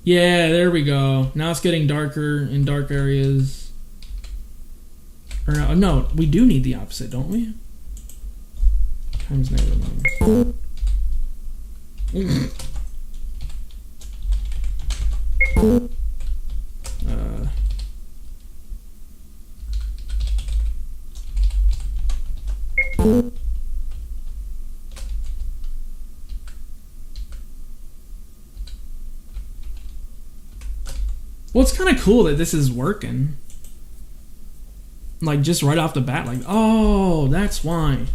Yeah, there we go. Now it's getting darker in dark areas. Or no, we do need the opposite, don't we? Times -1. Well, it's kind of cool that this is working. Like, just right off the bat, like, oh, that's why.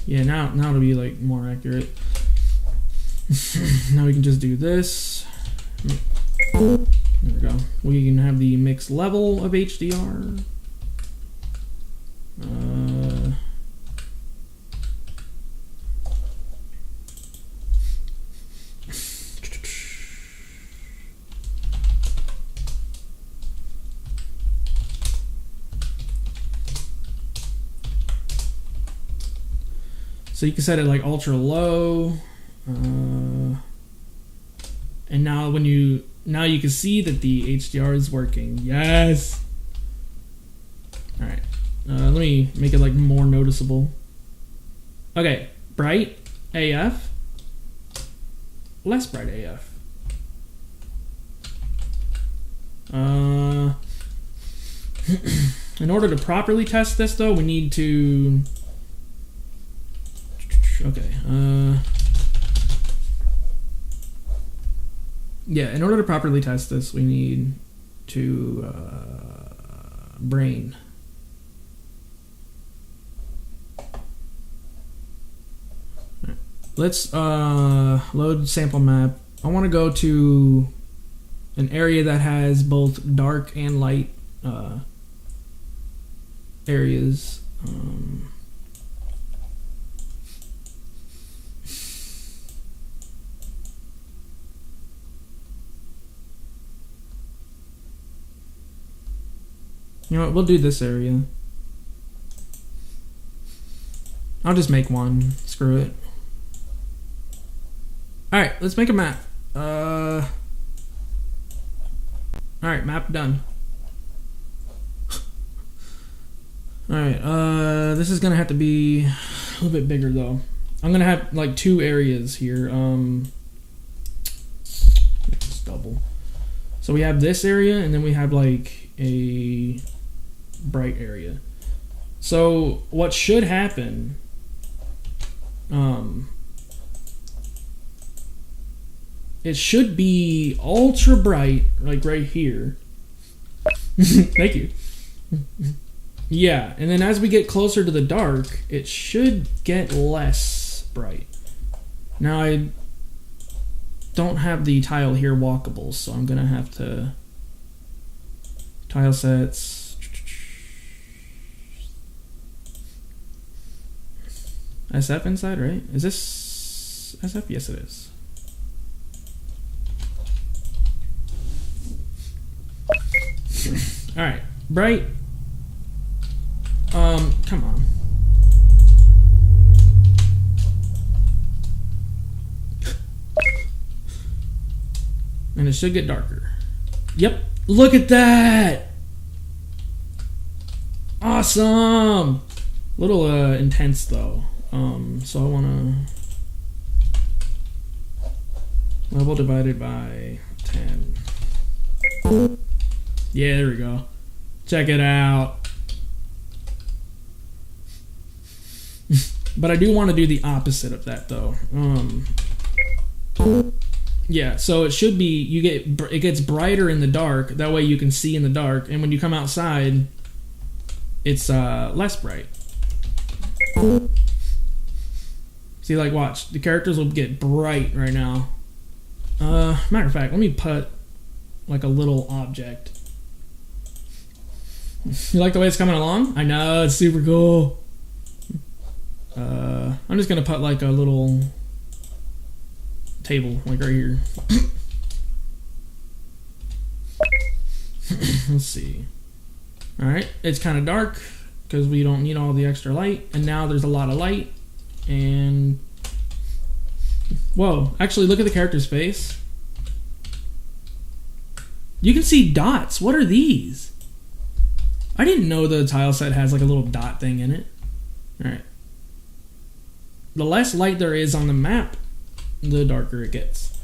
Yeah, now it'll be, like, more accurate. Now we can just do this. There we go. We can have the mixed level of HDR. So you can set it like ultra low, and now you can see that the HDR is working. Yes. All right, let me make it like more noticeable. Okay, bright AF, less bright AF. In order to properly test this, though, we need to. Okay. Yeah, in order to properly test this, we need to brain. Right. Let's load sample map. I want to go to an area that has both dark and light areas. You know what, we'll do this area. I'll just make one. Screw it. Alright, let's make a map. Alright, map done. Alright, this is gonna have to be a little bit bigger though. I'm gonna have like 2 areas here. Let's double. So we have this area and then we have like a bright area. So what should happen, it should be ultra bright, like right here, Thank you. Yeah, and then as we get closer to the dark, it should get less bright. Now I don't have the tile here walkable, so I'm gonna have to tile sets. SF inside, right? Is this SF? Yes, it is. All right, bright. Come on. And it should get darker. Yep, look at that! Awesome! Little intense though. So I wanna level divided by 10. Yeah, there we go. Check it out. But I do want to do the opposite of that though. Yeah, so it should be it gets brighter in the dark. That way you can see in the dark, and when you come outside, it's less bright. See, like, watch, the characters will get bright right now. Matter of fact, let me put like a little object. You like the way it's coming along? I know, it's super cool. I'm just gonna put like a little table, like right here. Let's see. Alright, it's kind of dark because we don't need all the extra light, and now there's a lot of light. And whoa, actually look at the character's face. You can see dots. What are these? I didn't know the tile set has like a little dot thing in it. Alright. The less light there is on the map, the darker it gets.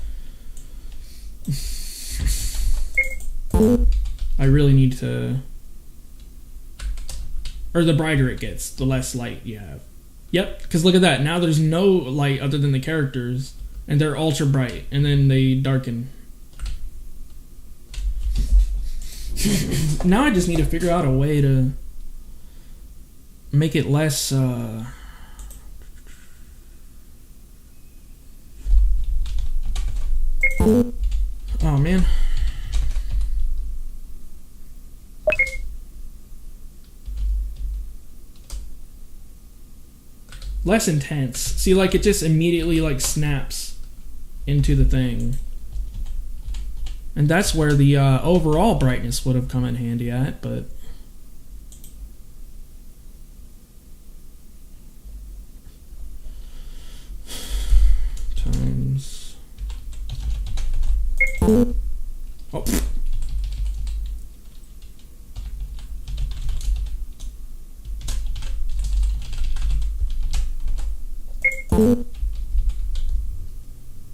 I really need to... Or the brighter it gets, the less light you have. Yep, because look at that. Now there's no light other than the characters, and they're ultra bright, and then they darken. Now I just need to figure out a way to make it less... Oh man. Less intense. See, like it just immediately like snaps into the thing. And that's where the overall brightness would have come in handy at, but times oh.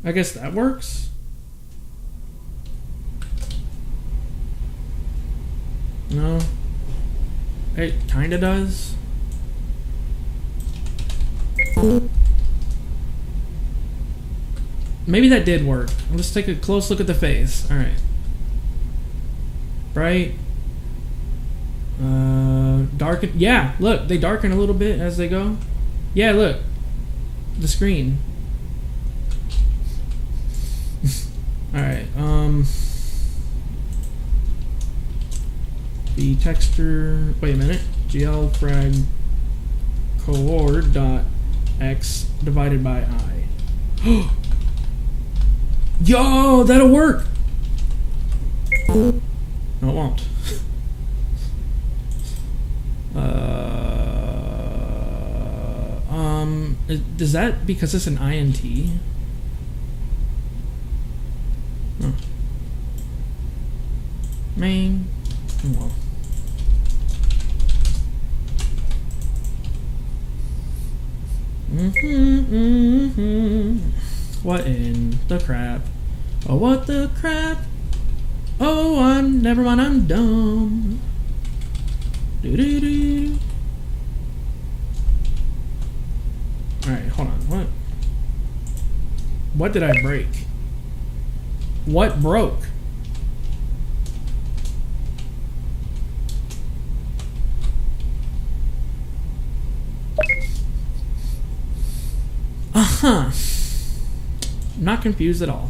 I guess that works. No. It kinda does. Maybe that did work. Let's take a close look at the face. Alright. Bright. Darken. Yeah, look, they darken a little bit as they go. Yeah, look. The screen. Alright, the texture, wait a minute, glfrag coord dot x divided by I. Yo, that'll work! No, it won't. Does that because it's an INT? Oh. Main. Oh, well. What in the crap? Oh, what the crap? Oh, never mind, I'm dumb. Doo-doo-doo. Alright, hold on, what did I break? What broke? Huh. Not confused at all.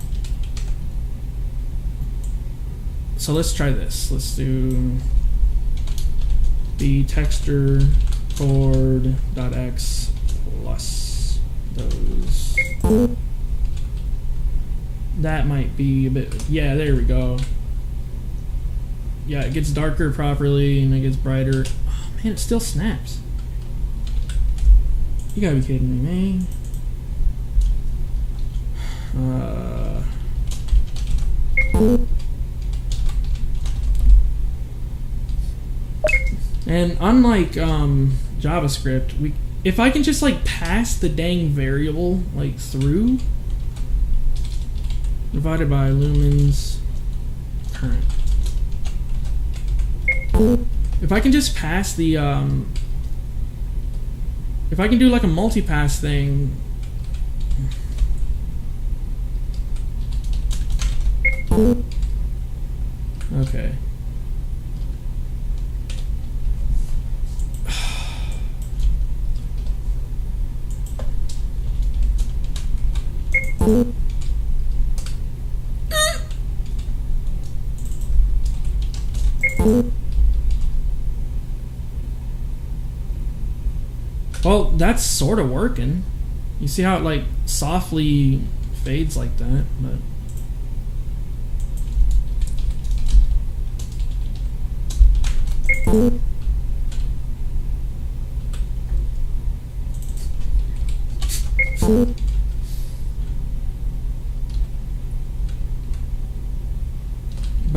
So let's try this. Let's do the texture chord.x plus those. That might be a bit. Yeah, there we go. Yeah, it gets darker properly and it gets brighter. Oh man, it still snaps. You gotta be kidding me, man. And unlike JavaScript, if I can just like pass the dang variable like through, divided by lumens current. If I can just pass the if I can do like a multi-pass thing. Okay. Well, that's sort of working. You see how it like softly fades like that, but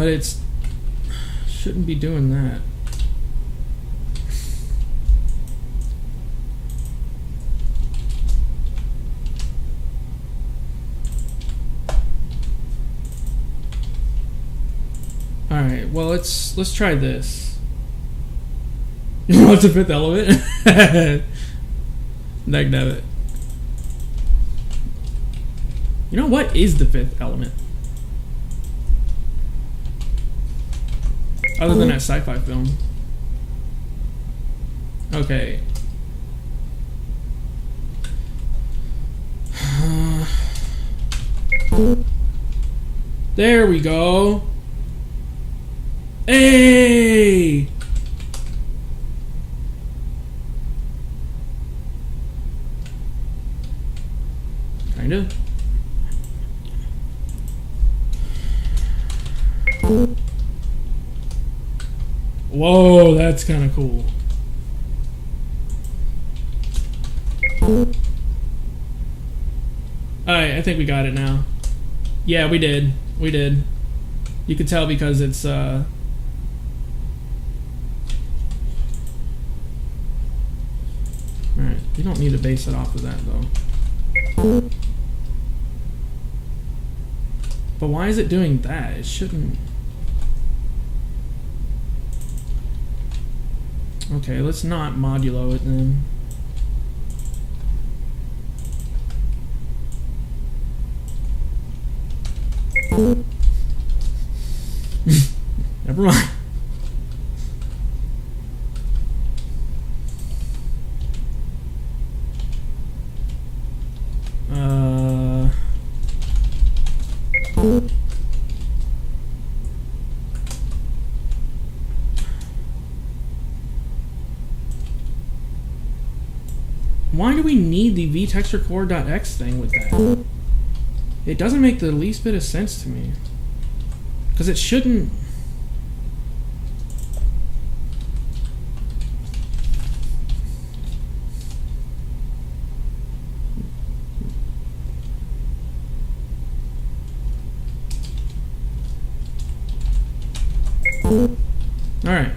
it's shouldn't be doing that. Alright, well let's try this. You want the fifth element? Negative. You know what is the fifth element? Other than that sci-fi film. Okay. There we go. Hey! Kinda. Whoa, that's kind of cool. Alright, I think we got it now. Yeah, we did. We did. You could tell because it's, Alright, you don't need to base it off of that, though. But why is it doing that? It shouldn't... Okay, let's not modulo it then. Never mind. Why do we need the vtexturecore.x thing with that? It doesn't make the least bit of sense to me. Because it shouldn't... Alright.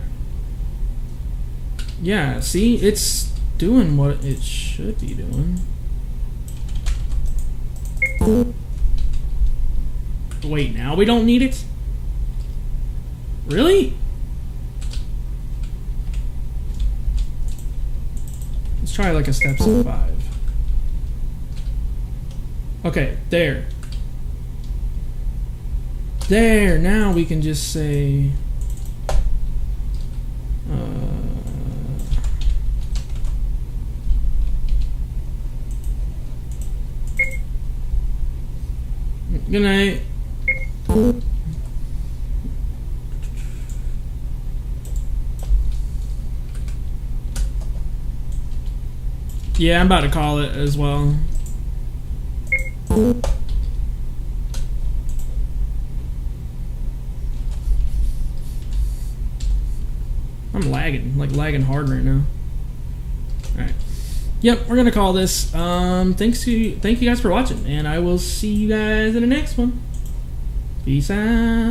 Yeah, see? It's doing what it should be doing. Wait, now we don't need it? Really? Let's try like a steps of 5. Okay, there. There, now we can just say... Good night. Yeah, I'm about to call it as well. I'm lagging, like lagging hard right now. Alright. Yep, we're gonna call this. Thank you guys for watching, and I will see you guys in the next one. Peace out.